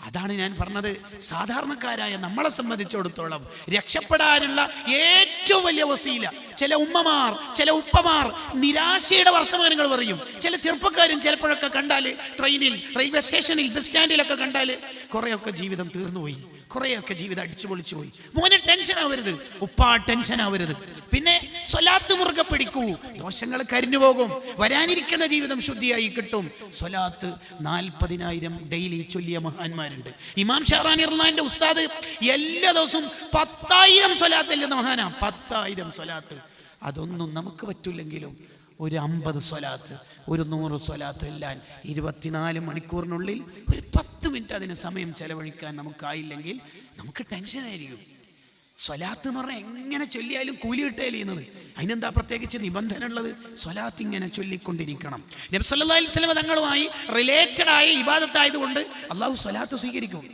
അതാണ് ഞാൻ പറഞ്ഞത്, സാധാരണക്കാരായ നമ്മളെ സംബന്ധിച്ചിടത്തോളം രക്ഷപ്പെടാനുള്ള ഏറ്റവും വലിയ വസീല. ചില ഉമ്മമാർ, ചില ഉപ്പമാർ നിരാശയുടെ വർത്തമാനങ്ങൾ പറയും. ചില ചെറുപ്പക്കാരും ചിലപ്പോഴൊക്കെ കണ്ടാൽ ട്രെയിനിൽ, റെയിൽവേ സ്റ്റേഷനിൽ, ബസ് സ്റ്റാൻഡിലൊക്കെ കണ്ടാൽ കുറേയൊക്കെ ജീവിതം തീർന്നുപോയി, കുറേയൊക്കെ ജീവിതം അടിച്ചു പൊളിച്ചു പോയി. മോനെ ടെൻഷൻ ആവരുത്, ഉപ്പാ ടെൻഷൻ ആവരുത്. പിന്നെ സ്വലാത്ത് മുറുകെ പിടിക്കൂ, ദോഷങ്ങൾ കരിഞ്ഞു പോകും, വരാനിരിക്കുന്ന ജീവിതം ശുദ്ധിയായി കിട്ടും. സ്വലാത്ത് 40,000 ഡെയിലി ചൊല്ലിയ മഹാന്മാരുണ്ട്. ഇമാം ഷഹറാനി റളിയല്ലാഹുവിന്റെ ഉസ്താദ് എല്ലാ ദിവസവും 10,000 സ്വലാത്ത് ചെല്ലുന്ന മഹാനാ. 10,000 സ്വലാത്ത്. അതൊന്നും നമുക്ക് പറ്റില്ലെങ്കിലും ഒരു 50 സ്വലാത്ത്, ഒരു 100 സ്വലാത്ത് എല്ലാം 24 മണിക്കൂറിനുള്ളിൽ ഒരു 10 മിനിറ്റ് അതിന് സമയം ചെലവഴിക്കാൻ നമുക്കായില്ലെങ്കിൽ നമുക്ക് ടെൻഷനായിരിക്കും. സ്വലാത്ത് എന്ന് പറഞ്ഞാൽ എങ്ങനെ ചൊല്ലിയാലും കൂലി കിട്ടുകയല്ലേ ചെയ്യുന്നത്. അതിനെന്താ പ്രത്യേകിച്ച് നിബന്ധന ഉള്ളത്? സ്വലാത്ത് ഇങ്ങനെ ചൊല്ലിക്കൊണ്ടിരിക്കണം. നബി സല്ലല്ലാഹു അലൈഹി വസല്ലം തങ്ങളുമായി റിലേറ്റഡ് ആയ ഇബാദത്തായതുകൊണ്ട് അള്ളാഹു സ്വലാത്ത് സ്വീകരിക്കും.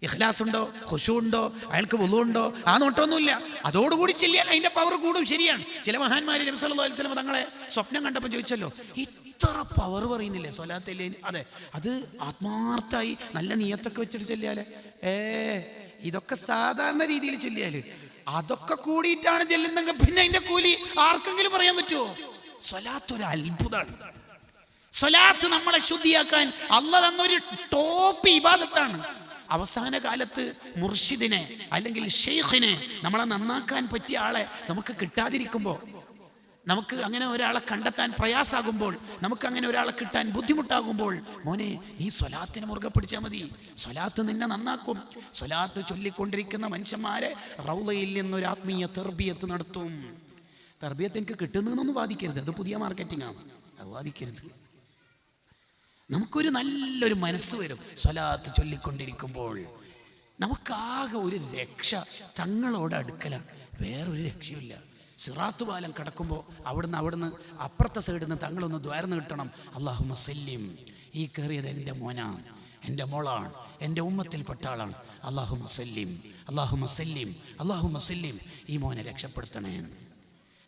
ഇഖ്ലാസ് ഉണ്ടോ, ഖുശൂ ഉണ്ടോ, അയാൾക്ക് വുളു ഉണ്ടോ, ആ നോട്ടമൊന്നുമില്ല, അതോടുകൂടി ചെല്ലിയാൽ അതിന്റെ പവർ കൂടും. ശരിയാണ്. ചില മഹാന്മാർ നബി സല്ലല്ലാഹു അലൈഹി വസല്ലം തങ്ങളെ സ്വപ്നം കണ്ടപ്പോൾ ചോദിച്ചല്ലോ, ഇത്ര പവർ പറയുന്നില്ലേ സ്വലാത്തല്ലേ? അതെ, അത് ആത്മാർത്ഥമായി നല്ല നിയത്തൊക്കെ വെച്ചിട്ട് ചെല്ലിയാലേ. ഇതൊക്കെ സാധാരണ രീതിയിൽ ചെല്ലിയാല്, അതൊക്കെ കൂടിയിട്ടാണ് ചെല്ലുന്നെങ്കിൽ പിന്നെ അതിന്റെ കൂലി ആർക്കെങ്കിലും പറയാൻ പറ്റുമോ? സ്വലാത്ത് ഒരു അത്ഭുതമാണ്. സ്വലാത്ത് നമ്മളെ ശുദ്ധിയാക്കാൻ അള്ളാഹ് തന്നൊരു ടോപ്പ് ഇബാദത്താണ്. അവസാന കാലത്ത് മുർഷിദിനെ അല്ലെങ്കിൽ ഷെയ്ഖിനെ, നമ്മളെ നന്നാക്കാൻ പറ്റിയ ആളെ നമുക്ക് കിട്ടാതിരിക്കുമ്പോൾ, നമുക്ക് അങ്ങനെ ഒരാളെ കണ്ടെത്താൻ പ്രയാസാകുമ്പോൾ, നമുക്ക് അങ്ങനെ ഒരാളെ കിട്ടാൻ ബുദ്ധിമുട്ടാകുമ്പോൾ, മോനെ നീ സ്വലാത്തിനെ മുറുകെ പിടിച്ചാൽ മതി. സ്വലാത്ത് നിന്നെ നന്നാക്കും. സ്വലാത്ത് ചൊല്ലിക്കൊണ്ടിരിക്കുന്ന മനുഷ്യന്മാരെ റൗളയിൽ നിന്നൊരു ആത്മീയ തർബിയത്ത് നടത്തും. തർബിയത്ത് എനിക്ക് കിട്ടുന്നതെന്നൊന്നും വാദിക്കരുത്, അത് പുതിയ മാർക്കറ്റിംഗ് ആണ്, അത് വാദിക്കരുത്. നമുക്കൊരു നല്ലൊരു മനസ്സ് വരും സ്വലാത്ത് ചൊല്ലിക്കൊണ്ടിരിക്കുമ്പോൾ. നമുക്കാകെ ഒരു രക്ഷ തങ്ങളോട് അടുക്കലാണ്, വേറൊരു രക്ഷയില്ല. സിറാത്ത് പാലം കിടക്കുമ്പോൾ അവിടുന്ന് അപ്പുറത്തെ സൈഡിൽ നിന്ന് തങ്ങളൊന്ന് ദ്വാരന്ന് കിട്ടണം. അല്ലാഹുമ്മ സല്ലിം, ഈ കയറിയത് എൻ്റെ മോനാണ്, എൻ്റെ മോളാണ്, എൻ്റെ ഉമ്മത്തിൽപ്പെട്ട ആളാണ്. അല്ലാഹുമ്മ സല്ലിം, അല്ലാഹുമ്മ സല്ലിം, അല്ലാഹുമ്മ സല്ലിം, ഈ മോനെ രക്ഷപ്പെടുത്തണേ.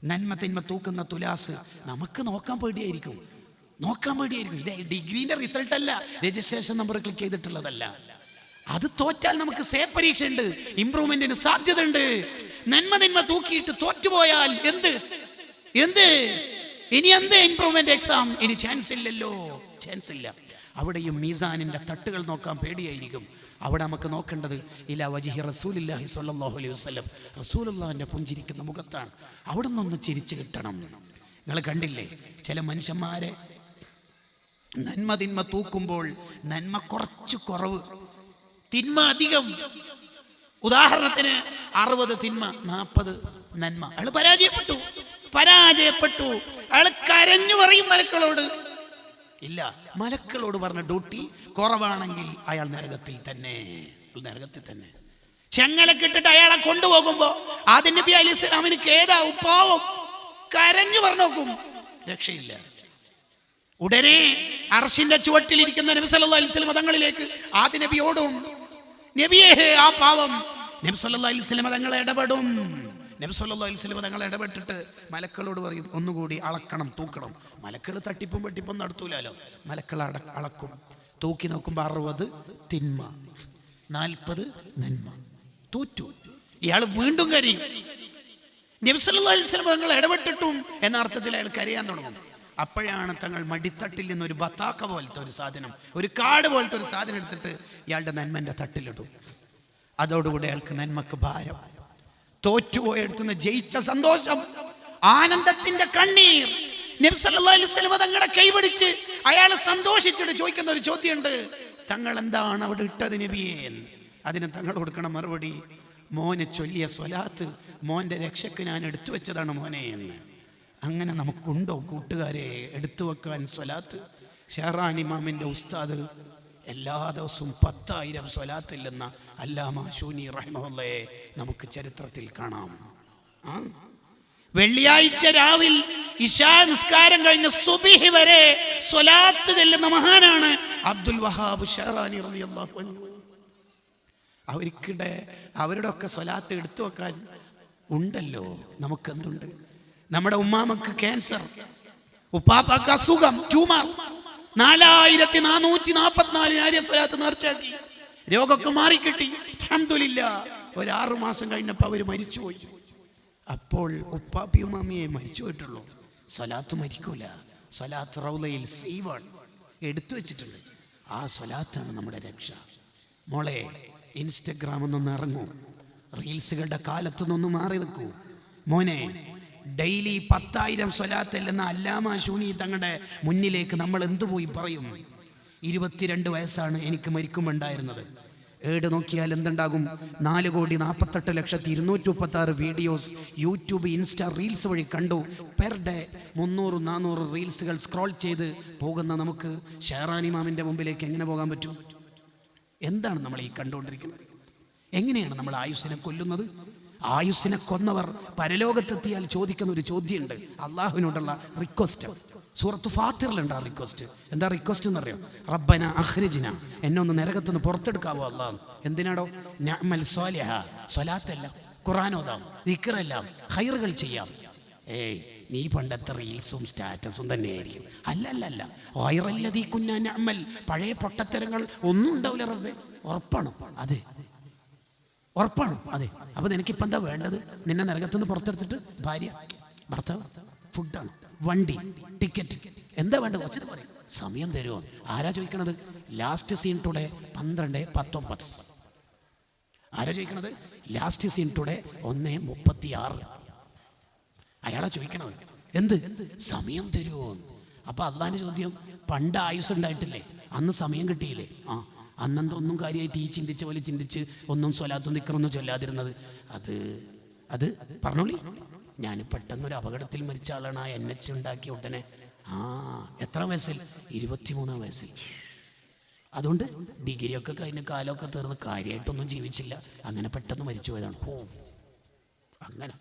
നന്മ തിന്മ തൂക്കുന്ന തുലാസ് നമുക്ക് നോക്കാൻ പേടിയായിരിക്കും. ഇത് ഡിഗ്രീൻ്റെ റിസൾട്ട് അല്ല, രജിസ്ട്രേഷൻ നമ്പർ ക്ലിക്ക് ചെയ്തിട്ടുള്ളതല്ല. അത് തോറ്റാൽ നമുക്ക് സേ പരീക്ഷ ഉണ്ട്, ഇംപ്രൂവ്മെന്റിന് സാധ്യത ഉണ്ട്. നന്മ തിന്മ തൂക്കിയിട്ട് തോറ്റുപോയാൽ എന്ത് ഇനി എന്ത് ഇംപ്രൂവ്മെന്റ് എക്സാം? ഇനി ചാൻസ് ഇല്ലല്ലോ, ചാൻസ് ഇല്ല. അവിടെയും മീസാനിന്റെ തട്ടുകൾ നോക്കാൻ പേടിയായിരിക്കും. അവിടെ നമുക്ക് നോക്കേണ്ടത് ഇലാ വജ്ഹി റസൂലുള്ളാഹി സ്വല്ലല്ലാഹു അലൈഹി വസല്ലം, റസൂലുള്ളാഹിന്റെ പുഞ്ചിരിക്കുന്ന മുഖത്താണ്. അവിടെ നിന്നൊന്ന് ചിരിച്ചു കിട്ടണം. നിങ്ങൾ കണ്ടില്ലേ ചില മനുഷ്യന്മാരെ നന്മ തിന്മ തൂക്കുമ്പോൾ നന്മ കുറച്ച് കുറവ്, തിന്മ അധികം. ഉദാഹരണത്തിന് 60 തിന്മ 40 നന്മ. അയാൾ പരാജയപ്പെട്ടു. അയാൾ കരഞ്ഞു പറയും മലക്കളോട്. ഇല്ല, മലക്കളോട് പറഞ്ഞ ഡ്യൂട്ടി കുറവാണെങ്കിൽ അയാൾ നരകത്തിൽ തന്നെ. ചെങ്ങലക്കിട്ടിട്ട് അയാളെ കൊണ്ടുപോകുമ്പോ ആദം നബി അലൈഹി സ്വലാമിന് ഖേദാവും, പാവം, കരഞ്ഞു പറഞ്ഞു നോക്കും, രക്ഷയില്ല. ഉടനെ അർശിന്റെ ചുവട്ടിലിരിക്കുന്ന നബി സല്ലല്ലാഹു അലൈഹി വസല്ലം തങ്ങളിലേക്ക് ആദം നബി ഓടും. നബിയേ, ആ പാവം. നബി സല്ലല്ലാഹു അലൈഹി വസല്ലം തങ്ങളെ ഇടപെടും. നബി സല്ലല്ലാഹു അലൈഹി വസല്ലം തങ്ങളെ ഇടപെട്ടിട്ട് മലക്കളോട് പറയും, ഒന്നുകൂടി അളക്കണം, തൂക്കണം. മലക്കൾ തട്ടിപ്പും വെട്ടിപ്പും നടത്തൂലോ, മലക്കൾ അളക്കും. തൂക്കി നോക്കുമ്പോൾ 60 തിന്മ 40 നന്മ. തോറ്റു. ഇയാൾ വീണ്ടും കരയും. നബി സല്ലല്ലാഹു അലൈഹി വസല്ലം തങ്ങൾ ഇടപെട്ടിട്ടും എന്ന അർത്ഥത്തിൽ അയാൾ കരയാൻ തുടങ്ങും. അപ്പോഴാണ് തങ്ങൾ മടിത്തട്ടിൽ നിന്ന് ഒരു ബത്താക്ക പോലത്തെ ഒരു സാധനം, ഒരു കാട് പോലത്തെ ഒരു സാധനം എടുത്തിട്ട് ഇയാളുടെ നന്മന്റെ തട്ടിലിടും. അതോടുകൂടി അയാൾക്ക് നന്മക്ക് ഭാരം. തോറ്റുപോയെടുത്തുന്ന ജയിച്ച സന്തോഷം, ആനന്ദത്തിന്റെ കണ്ണീർ. നബി സല്ലല്ലാഹു അലൈഹി വസല്ലം തങ്ങളുടെ കൈപിടിച്ച് അയാൾ സന്തോഷിച്ചിട്ട് ചോദിക്കുന്ന ഒരു ചോദ്യമുണ്ട്, തങ്ങൾ എന്താണ് അവിടെ ഇട്ടത് നബിയേ എന്ന്. അതിന് തങ്ങൾ കൊടുക്കണം മറുപടി, മോനെ ചൊല്ലിയ സ്വലാത്ത് മോന്റെ രക്ഷക്ക് ഞാൻ എടുത്തു വെച്ചതാണ് മോനെ എന്ന്. അങ്ങനെ നമുക്കുണ്ടോ കൂട്ടുകാരെ എടുത്തു വെക്കാൻ സ്വലാത്ത്? ഷെഹ്റാൻ ഇമാമിൻ്റെ ഉസ്താദ് എല്ലാ ദിവസവും 10,000 സ്വലാത്തില്ലെന്ന അല്ലാമ ശൂനി റഹിമഹുള്ളയെ നമുക്ക് ചരിത്രത്തിൽ കാണാം. വെള്ളിയാഴ്ച രാവിൽ ഇശാ നിസ്കാരം കഴിഞ്ഞ് സുബ്ഹി വരെ സ്വലാത്ത് ചെല്ലുന്ന മഹാനാണ് അബ്ദുൽ വഹാബ് ഷെഹ്റാനി റളിയല്ലാഹു അൻഹു. അവരുടെ ഒക്കെ സ്വലാത്ത് എടുത്തു വെക്കാൻ ഉണ്ടല്ലോ. നമുക്കെന്തുണ്ട്? നമ്മുടെ ഉമ്മാമക്ക് ക്യാൻസർ, ഉപ്പാപ്പാക്ക് അസുഖം, ട്യൂമർ, 4444 സ്വലാത്ത് നേർച്ചാക്കി, രോഗമൊക്കെ മാറിക്കിട്ടി. അൽഹംദുലില്ലാഹ്. ഒരു 6 മാസം കഴിഞ്ഞപ്പോൾ അവർ മരിച്ചുപോയി. അപ്പോൾ ഉപ്പാപ്പിയും ഉമ്മാമിയെ മരിച്ചു പോയിട്ടുള്ളൂ. സ്വലാത്ത് മരിക്കൂല. സ്വലാത്ത് റൗളയിൽ സേവാണ്, എടുത്തു വെച്ചിട്ടുണ്ട്. ആ സ്വലാത്താണ് നമ്മുടെ രക്ഷ. മോളെ, ഇൻസ്റ്റഗ്രാമിൽ നിന്ന് ഇറങ്ങൂ, റീൽസുകളുടെ കാലത്തു നിന്നൊന്ന് മാറി നിൽക്കൂ. മോനെ, ഡെയിലി 10,000 സ്വലാത്തല്ലെന്ന അല്ലാമ ശൂനി തങ്ങളുടെ മുന്നിലേക്ക് നമ്മൾ എന്തുപോയി പറയും? 22 വയസ്സാണ് എനിക്ക് മരിക്കുമുണ്ടായിരുന്നത്. ഏട് നോക്കിയാൽ എന്തുണ്ടാകും? 4,48,236 വീഡിയോസ് യൂട്യൂബ്, ഇൻസ്റ്റ, റീൽസ് വഴി കണ്ടു. പെർ ഡേ 300-400 റീൽസുകൾ സ്ക്രോൾ ചെയ്ത് പോകുന്ന നമുക്ക് ഷെഹ്റാൻ ഇമാമിൻ്റെ മുമ്പിലേക്ക് എങ്ങനെ പോകാൻ പറ്റും? എന്താണ് നമ്മൾ ഈ കണ്ടുകൊണ്ടിരിക്കുന്നത്? എങ്ങനെയാണ് നമ്മൾ ആയുസ്സിനെ കൊല്ലുന്നത്? ആയുസ്സിനെ കൊന്നവർ പരലോകത്തെത്തിയാൽ ചോദിക്കുന്ന ഒരു ചോദ്യമുണ്ട്, അള്ളാഹുവിനോടുള്ള റിക്വസ്റ്റ്. സൂറത്ത് ഫാത്തിറിലുണ്ട് ആ റിക്വസ്റ്റ്. എന്താ റിക്വസ്റ്റ് എന്നറിയോ? റബ്ബന അഖ്രിജ്ന, എന്നെ ഒന്ന് നരകത്തുനിന്ന് പുറത്തെടുക്കാവോ അള്ളാഹ്. എന്തിനാടോ? നഅമൽ സ്വാലിഹ, സ്വലാത്തെല്ലാം, ഖുർആനോദാം, ദിക്റെല്ലാം, ഖൈറുകൾ ചെയ്യാം. നീ പണ്ടത്തെ റീൽസും സ്റ്റാറ്റസും തന്നെയായിരിക്കും. അല്ല, ഗൈറല്ലദീ കുന്നാ നഅമൽ, പഴയ പൊട്ടത്തരങ്ങൾ ഒന്നും ഉണ്ടാവില്ല റബ്ബേ. ഉറപ്പാണോ? അതെ, ഉറപ്പാണോ? അതെ. അപ്പം നിനക്കിപ്പോൾ എന്താ വേണ്ടത്? നിന്നെ നരകത്തുനിന്ന് പുറത്തെടുത്തിട്ട് ഭാര്യ, ഭർത്താവ്, ഫുഡാണ്, വണ്ടി, ടിക്കറ്റ്, എന്താ വേണ്ടത്? വെച്ചത് പറയും. സമയം തരുമോ? ആരാ ചോദിക്കണത്? Last seen today 12:19. ആരാ ചോദിക്കണത്? Last seen today 1:36. അയാളാ ചോദിക്കണത്. എന്ത്? സമയം തരുമോ? അപ്പം അള്ളാൻ്റെ ചോദ്യം, പണ്ട് ആയുസ് ഉണ്ടായിട്ടില്ലേ? അന്ന് സമയം കിട്ടിയില്ലേ? അന്നെന്തൊന്നും കാര്യമായിട്ട് ഈ ചിന്തിച്ച പോലെ ചിന്തിച്ച് ഒന്നും സ്വലാത്തും ദിക്റൊന്നും ചൊല്ലാതിരുന്നത്? അത് പറഞ്ഞോളി. ഞാൻ പെട്ടെന്നൊരു അപകടത്തിൽ മരിച്ച ആളാണ്. ആ NH ഉണ്ടാക്കിയ ഉടനെ. എത്ര വയസ്സിൽ? 23 വയസ്സിൽ. അതുകൊണ്ട് ഡിഗ്രിയൊക്കെ കഴിഞ്ഞ് കാലമൊക്കെ തീർന്ന് കാര്യമായിട്ടൊന്നും ജീവിച്ചില്ല, അങ്ങനെ പെട്ടെന്ന് മരിച്ചു പോയതാണ്. അങ്ങനെ.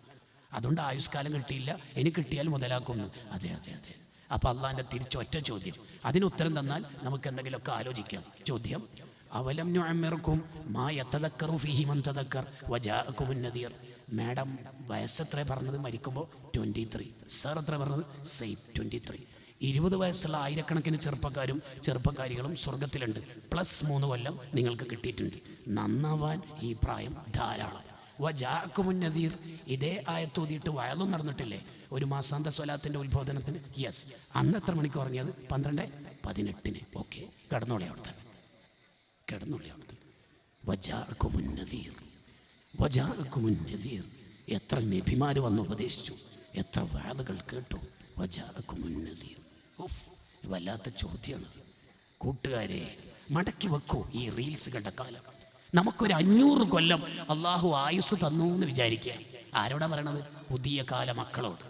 അതുകൊണ്ട് ആയുഷ്കാലം കിട്ടിയില്ല, ഇനി കിട്ടിയാൽ മുതലാക്കുന്നു. അതെ. അപ്പം അള്ളാൻ്റെ തിരിച്ചൊറ്റ ചോദ്യം. അതിനുത്തരം തന്നാൽ നമുക്ക് എന്തെങ്കിലുമൊക്കെ ആലോചിക്കാം. ചോദ്യം, അവലം നുഅമ്മിറുക്കും മാ യതദക്കറു ഫീഹി മൻ തദക്കർ വജാഅകുമുൻ നദീർ. മാഡം വയസ്സെത്ര പറഞ്ഞത് മരിക്കുമ്പോൾ? 23. സാർ എത്ര പറഞ്ഞത്? സെയിം 23. 20 വയസ്സുള്ള ആയിരക്കണക്കിന് ചെറുപ്പക്കാരികളും സ്വർഗത്തിലുണ്ട്. +3 കൊല്ലം നിങ്ങൾക്ക് കിട്ടിയിട്ടുണ്ട്. നന്നാവാൻ ഈ പ്രായം ധാരാളം. വജാഅകുമുൻ നദീർ, ഇതേ ആയത്തോതിയിട്ട് വയലും നടന്നിട്ടില്ലേ ഒരു മാസാന്ത സ്വലാത്തിൻ്റെ ഉത്ബോധനത്തിന്? യെസ്. അന്ന് എത്ര മണിക്ക് ഉറങ്ങിയത്? 12:18. ഓക്കെ, കിടന്നോളി അവിടെ തന്നെ. വജാഅകുമുൻ നദീർ. എത്ര നബിമാർ വന്ന് ഉപദേശിച്ചു, എത്ര വാദകൾ കേട്ടു. വജാഅകുമുൻ നദീർ. വല്ലാത്ത ചോദ്യമാണ്. കൂട്ടുകാരെ, മടക്കി വെക്കൂ ഈ റീൽസുകളുടെ കാലം. നമുക്കൊരു 500 കൊല്ലം അള്ളാഹു ആയുസ് തന്നു എന്ന് വിചാരിക്കുക. ആരോടാ പറയണത്? പുതിയ കാല മക്കളോട്.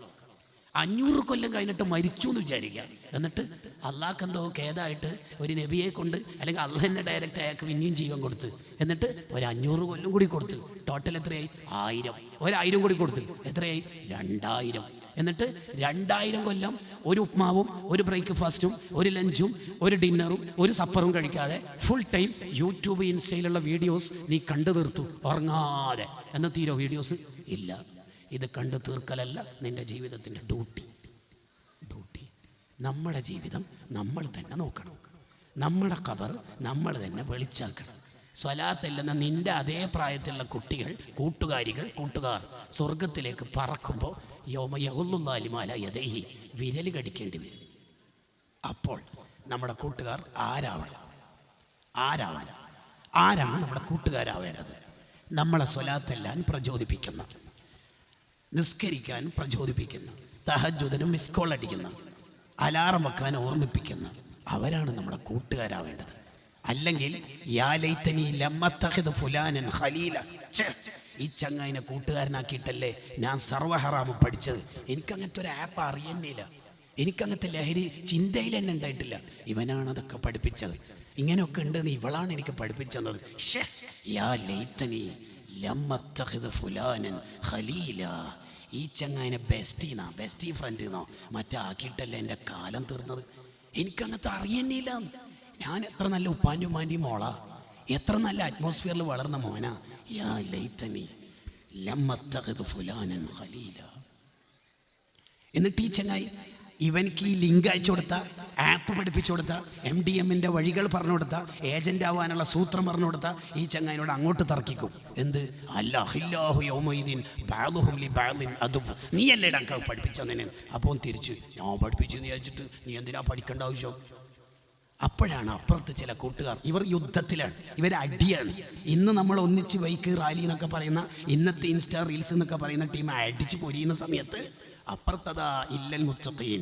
500 കൊല്ലം കഴിഞ്ഞിട്ട് മരിച്ചു എന്ന് വിചാരിക്കുക. എന്നിട്ട് അള്ളാഹ്ക്ക് എന്തോ ഖേദമായിട്ട് ഒരു നബിയെ കൊണ്ട്, അല്ലെങ്കിൽ അള്ളാഹ് തന്നെ ഡയറക്റ്റ് അയാൾക്ക് പിന്നെയും ജീവൻ കൊടുത്ത്, എന്നിട്ട് ഒരു 500 കൊല്ലം കൂടി കൊടുത്ത്, ടോട്ടൽ എത്രയായി? 1000. 1000 കൂടി കൊടുത്ത് എത്രയായി? 2000. എന്നിട്ട് 2000 കൊല്ലം ഒരു ഉപ്മാവും ഒരു ബ്രേക്ക്ഫാസ്റ്റും ഒരു ലഞ്ചും ഒരു ഡിന്നറും ഒരു സപ്പറും കഴിക്കാതെ ഫുൾ ടൈം യൂട്യൂബ്, ഇൻസ്റ്റയിലുള്ള വീഡിയോസ് നീ കണ്ടു തീർത്തു ഉറങ്ങാതെ. എന്നാൽ തീരോ വീഡിയോസ്? ഇല്ല. ഇത് കണ്ടു തീർക്കലല്ല നിൻ്റെ ജീവിതത്തിൻ്റെ ഡ്യൂട്ടി. നമ്മുടെ ജീവിതം നമ്മൾ തന്നെ നോക്കണം. നമ്മുടെ ഖബർ നമ്മൾ തന്നെ വെളിച്ചാക്കണം. സ്വലാത്തല്ലെന്ന നിൻ്റെ അതേ പ്രായത്തിലുള്ള കൂട്ടുകാർ സ്വർഗത്തിലേക്ക് പറക്കുമ്പോൾ യൗമയഹുല്ലുല്ലാലിമാലയതൈഹി, വിരൽ കടിക്കേണ്ടി വരും. അപ്പോൾ നമ്മുടെ കൂട്ടുകാർ ആരാണ് നമ്മുടെ കൂട്ടുകാരാവേണ്ടത്? നമ്മളെ സ്വലാത്തെല്ലാം പ്രചോദിപ്പിക്കുന്ന, നിസ്കരിക്കാൻ പ്രചോദിപ്പിക്കുന്ന, തഹജ്ജുദിനും മിസ്കോൾ അടിക്കുന്ന, അലാറം വെക്കാൻ ഓർമ്മിപ്പിക്കുന്ന അവരാണ് നമ്മുടെ കൂട്ടുകാരാവേണ്ടത്. അല്ലെങ്കിൽ യാ ലൈതനി ലമ്മത്തഖിദ് ഫുലാനൻ ഖലീല, ഈ ചങ്ങായിനെ കൂട്ടുകാരനാക്കിയിട്ടല്ലേ ഞാൻ സർവ്വഹറാമ് പഠിച്ചത്. എനിക്കങ്ങനത്തെ ഒരു ആപ്പ് അറിയുന്നില്ല. എനിക്കങ്ങനത്തെ ലഹരി ചിന്തയിൽ തന്നെ ഉണ്ടായിട്ടില്ല. ഇവനാണ് അതൊക്കെ പഠിപ്പിച്ചത്. ഇങ്ങനെയൊക്കെ ഉണ്ടെന്ന് ഇവളാണ് എനിക്ക് പഠിപ്പിച്ചത്. യാ ലൈതനി ലമ്മത്തഖിദ് ഫുലാനൻ ഖലീല. ഈ ചങ്ങായിനെ ബെസ്റ്റി ഫ്രണ്ട് എന്നോ മറ്റാക്കിയിട്ടല്ലേ എൻ്റെ കാലം തീർന്നത്. എനിക്കങ്ങനത്തെ അറിയുന്നില്ല. ഞാൻ എത്ര നല്ല ഉപ്പാൻ്റെ ഉമ്മാൻ്റെയും മോളാ, എത്ര നല്ല അറ്റ്മോസ്ഫിയറിൽ വളർന്ന മോനാ. യാ ലൈതനി ലമ്മത്തഖിദ് ഫുലാനൻ ഖലീല. എന്നിട്ട് ഈ ചങ്ങായി ഇവനിക്ക് ഈ ലിങ്ക് അയച്ചു കൊടുത്ത, ആപ്പ് പഠിപ്പിച്ചു കൊടുത്ത, MDMൻ്റെ വഴികൾ പറഞ്ഞു കൊടുത്ത, ഏജൻ്റ് ആവാനുള്ള സൂത്രം പറഞ്ഞു കൊടുത്ത ഈ ചങ്ങായിനോട് അങ്ങോട്ട് തർക്കിക്കും. എന്ത്? അല്ലാഹു യൗമൈദിൻ ബഅദുഹും ലിബഅദിൻ അദുവ്. നീ അല്ലേ ഡങ്ക പഠിപ്പിച്ചതിന്? അപ്പോൾ തിരിച്ചു ഞാൻ പഠിപ്പിച്ചു എന്ന് വിചാരിച്ചിട്ട് നീ എന്തിനാ പഠിക്കേണ്ട ആവശ്യം? അപ്പോഴാണ് അപ്പുറത്ത് ചില കൂട്ടുകാർ, ഇവർ യുദ്ധത്തിലാണ്, ഇവർ അടിയാണ്. ഇന്ന് നമ്മൾ ഒന്നിച്ച് ബൈക്ക് റാലി എന്നൊക്കെ പറയുന്ന, ഇന്നത്തെ ഇൻസ്റ്റാ റീൽസ് എന്നൊക്കെ പറയുന്ന ടീം അടിച്ച് പൊരിയുന്ന സമയത്ത് അപ്പുറത്തതാ ഇല്ലൽ മുത്തഖീൻ,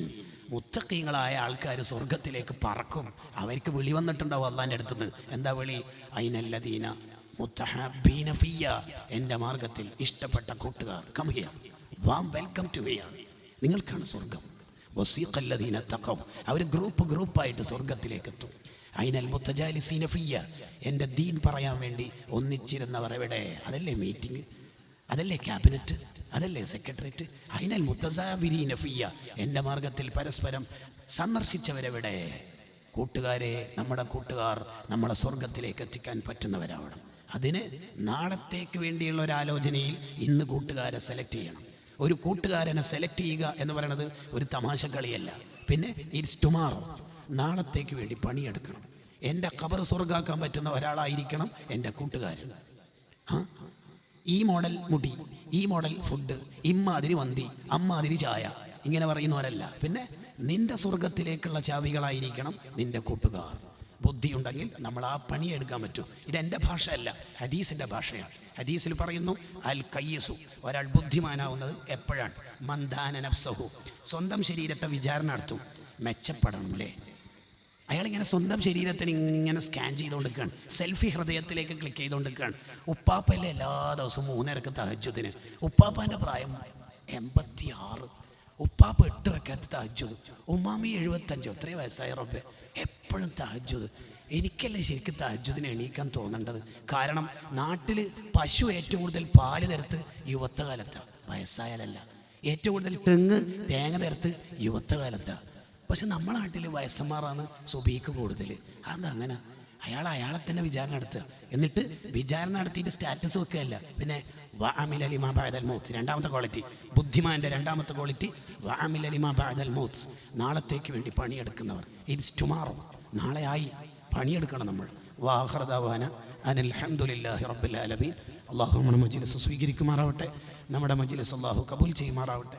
മുത്തഖീങ്ങളായ ആൾക്കാർ സ്വർഗത്തിലേക്ക് പറക്കും. അവർക്ക് വിളി വന്നിട്ടുണ്ടാവും അള്ളാൻ്റെ അടുത്തുനിന്ന്. എന്താ വിളി? ഐനല്ലദീന മുത്തഹബ്ബീന ഫിയ്യ, എൻ്റെ മാർഗത്തിൽ ഇഷ്ടപ്പെട്ട കൂട്ടുകാർ, come here, warm welcome to here, നിങ്ങൾക്കാണ് സ്വർഗം. വസീഖല്ലദീന തഖൗ, അവർ ഗ്രൂപ്പായിട്ട് സ്വർഗത്തിലേക്ക് എത്തും. ഐനൽ മുത്തജാലിസീന ഫിയ്യ, എൻ്റെ ദീൻ പറയാൻ വേണ്ടി ഒന്നിച്ചിരുന്നവർ എവിടെ? അതല്ലേ മീറ്റിംഗ്, അതല്ലേ ക്യാബിനറ്റ്, അതല്ലേ സെക്രട്ടേറിയറ്റ്. ഐനൽ മുത്തസാവിരീന ഫിയ്യ, എൻ്റെ മാർഗത്തിൽ പരസ്പരം സന്ദർശിച്ചവരെവിടെ? കൂട്ടുകാരെ, നമ്മുടെ കൂട്ടുകാർ നമ്മളെ സ്വർഗത്തിലേക്ക് എത്തിക്കാൻ പറ്റുന്നവരാവണം. അതിന് നാളത്തേക്ക് വേണ്ടിയുള്ള ഒരു ആലോചനയിൽ ഇന്ന് കൂട്ടുകാരെ സെലക്ട് ചെയ്യണം. ഒരു കൂട്ടുകാരനെ സെലക്ട് ചെയ്യുക എന്ന് പറയുന്നത് ഒരു തമാശ കളിയല്ല. പിന്നെ ഇറ്റ്സ് ടുമാറോ, നാളത്തേക്ക് വേണ്ടി പണിയെടുക്കണം. എൻ്റെ ഖബർ സ്വർഗാക്കാൻ പറ്റുന്ന ഒരാളായിരിക്കണം എൻ്റെ കൂട്ടുകാരൻ. ഈ മോഡൽ മുടി, ഈ മോഡൽ ഫുഡ്, ഇമ്മാതിരി വന്തി, അമ്മാതിരി ചായ, ഇങ്ങനെ പറയുന്നവരല്ല. പിന്നെ നിന്റെ സ്വർഗത്തിലേക്കുള്ള ചാവികളായിരിക്കണം നിന്റെ കൂട്ടുകാർ. ബുദ്ധിയുണ്ടെങ്കിൽ നമ്മൾ ആ പണിയെടുക്കാൻ പറ്റും. ഇതെൻ്റെ ഭാഷയല്ല, ഹദീസിൻ്റെ ഭാഷയാണ്. ഹദീസിൽ പറയുന്നു, അൽ കയ്യസു, ഒരാൾ ബുദ്ധിമാനാവുന്നത് എപ്പോഴാണ്? മന്ദാന നഫ്സഹു, സ്വന്തം ശരീരത്തെ വിചാരണ നടത്തും. മെച്ചപ്പെടണം അല്ലേ? അയാളിങ്ങനെ സ്വന്തം ശരീരത്തിന് ഇങ്ങനെ സ്കാൻ ചെയ്തുകൊണ്ടിരിക്കുകയാണ്, സെൽഫി ഹൃദയത്തിലേക്ക് ക്ലിക്ക് ചെയ്തുകൊണ്ടിരിക്കുകയാണ്. ഉപ്പാപ്പല്ലേ എല്ലാ ദിവസവും 3 തഹജ്ജുദിന്. ഉപ്പാപ്പാൻ്റെ പ്രായം 86, ഉപ്പാപ്പ 8 റക്അത്ത് തഹജ്ജുദ്, ഉമ്മാമി 75, എത്രയും വയസ്സായ റബ്ബേ, എപ്പോഴും തഹജ്ജുദ്. എനിക്കല്ലേ ശരിക്കും തഹജ്ജുദിന് എണീക്കാൻ തോന്നേണ്ടത്. കാരണം നാട്ടിൽ പശു ഏറ്റവും കൂടുതൽ പാല് തരത്ത് യുവത്വകാലത്താണ്, വയസ്സായാലല്ല. ഏറ്റവും കൂടുതൽ തേങ്ങ തരത്ത് യുവത്വകാലത്താണ്. പക്ഷെ നമ്മളെ നാട്ടിൽ വയസ്സന്മാരാണ് സുബീക്ക് കൂടുതൽ. അതെന്താ അങ്ങനെ? അയാളെ തന്നെ വിചാരണ നടത്തുക, എന്നിട്ട് വിചാരണ നടത്തിയിട്ട് സ്റ്റാറ്റസ് വെക്കുകയല്ല. പിന്നെ വഅമില ലിമാ ബഅദൽ മൗത്ത്, രണ്ടാമത്തെ ക്വാളിറ്റി, ബുദ്ധിമാൻ്റെ രണ്ടാമത്തെ ക്വാളിറ്റി, വഅമില ലിമാ ബഅദൽ മൗത്ത്, നാളത്തേക്ക് വേണ്ടി പണിയെടുക്കുന്നവർ. ഇറ്റ്സ് ടുമാറോ, നാളെ ആയി, പണിയെടുക്കണം നമ്മൾ. വആഖിറു ദഅവാന അനിൽ ഹംദുലില്ലാഹി റബ്ബിൽ ആലമീൻ. അല്ലാഹു നമ്മുടെ മജ്ലിസ് സ്വീകരിക്കുമാറാവട്ടെ, നമ്മുടെ മജ്ലിസ് അല്ലാഹു കബൂൽ ചെയ്യുമാറാവട്ടെ.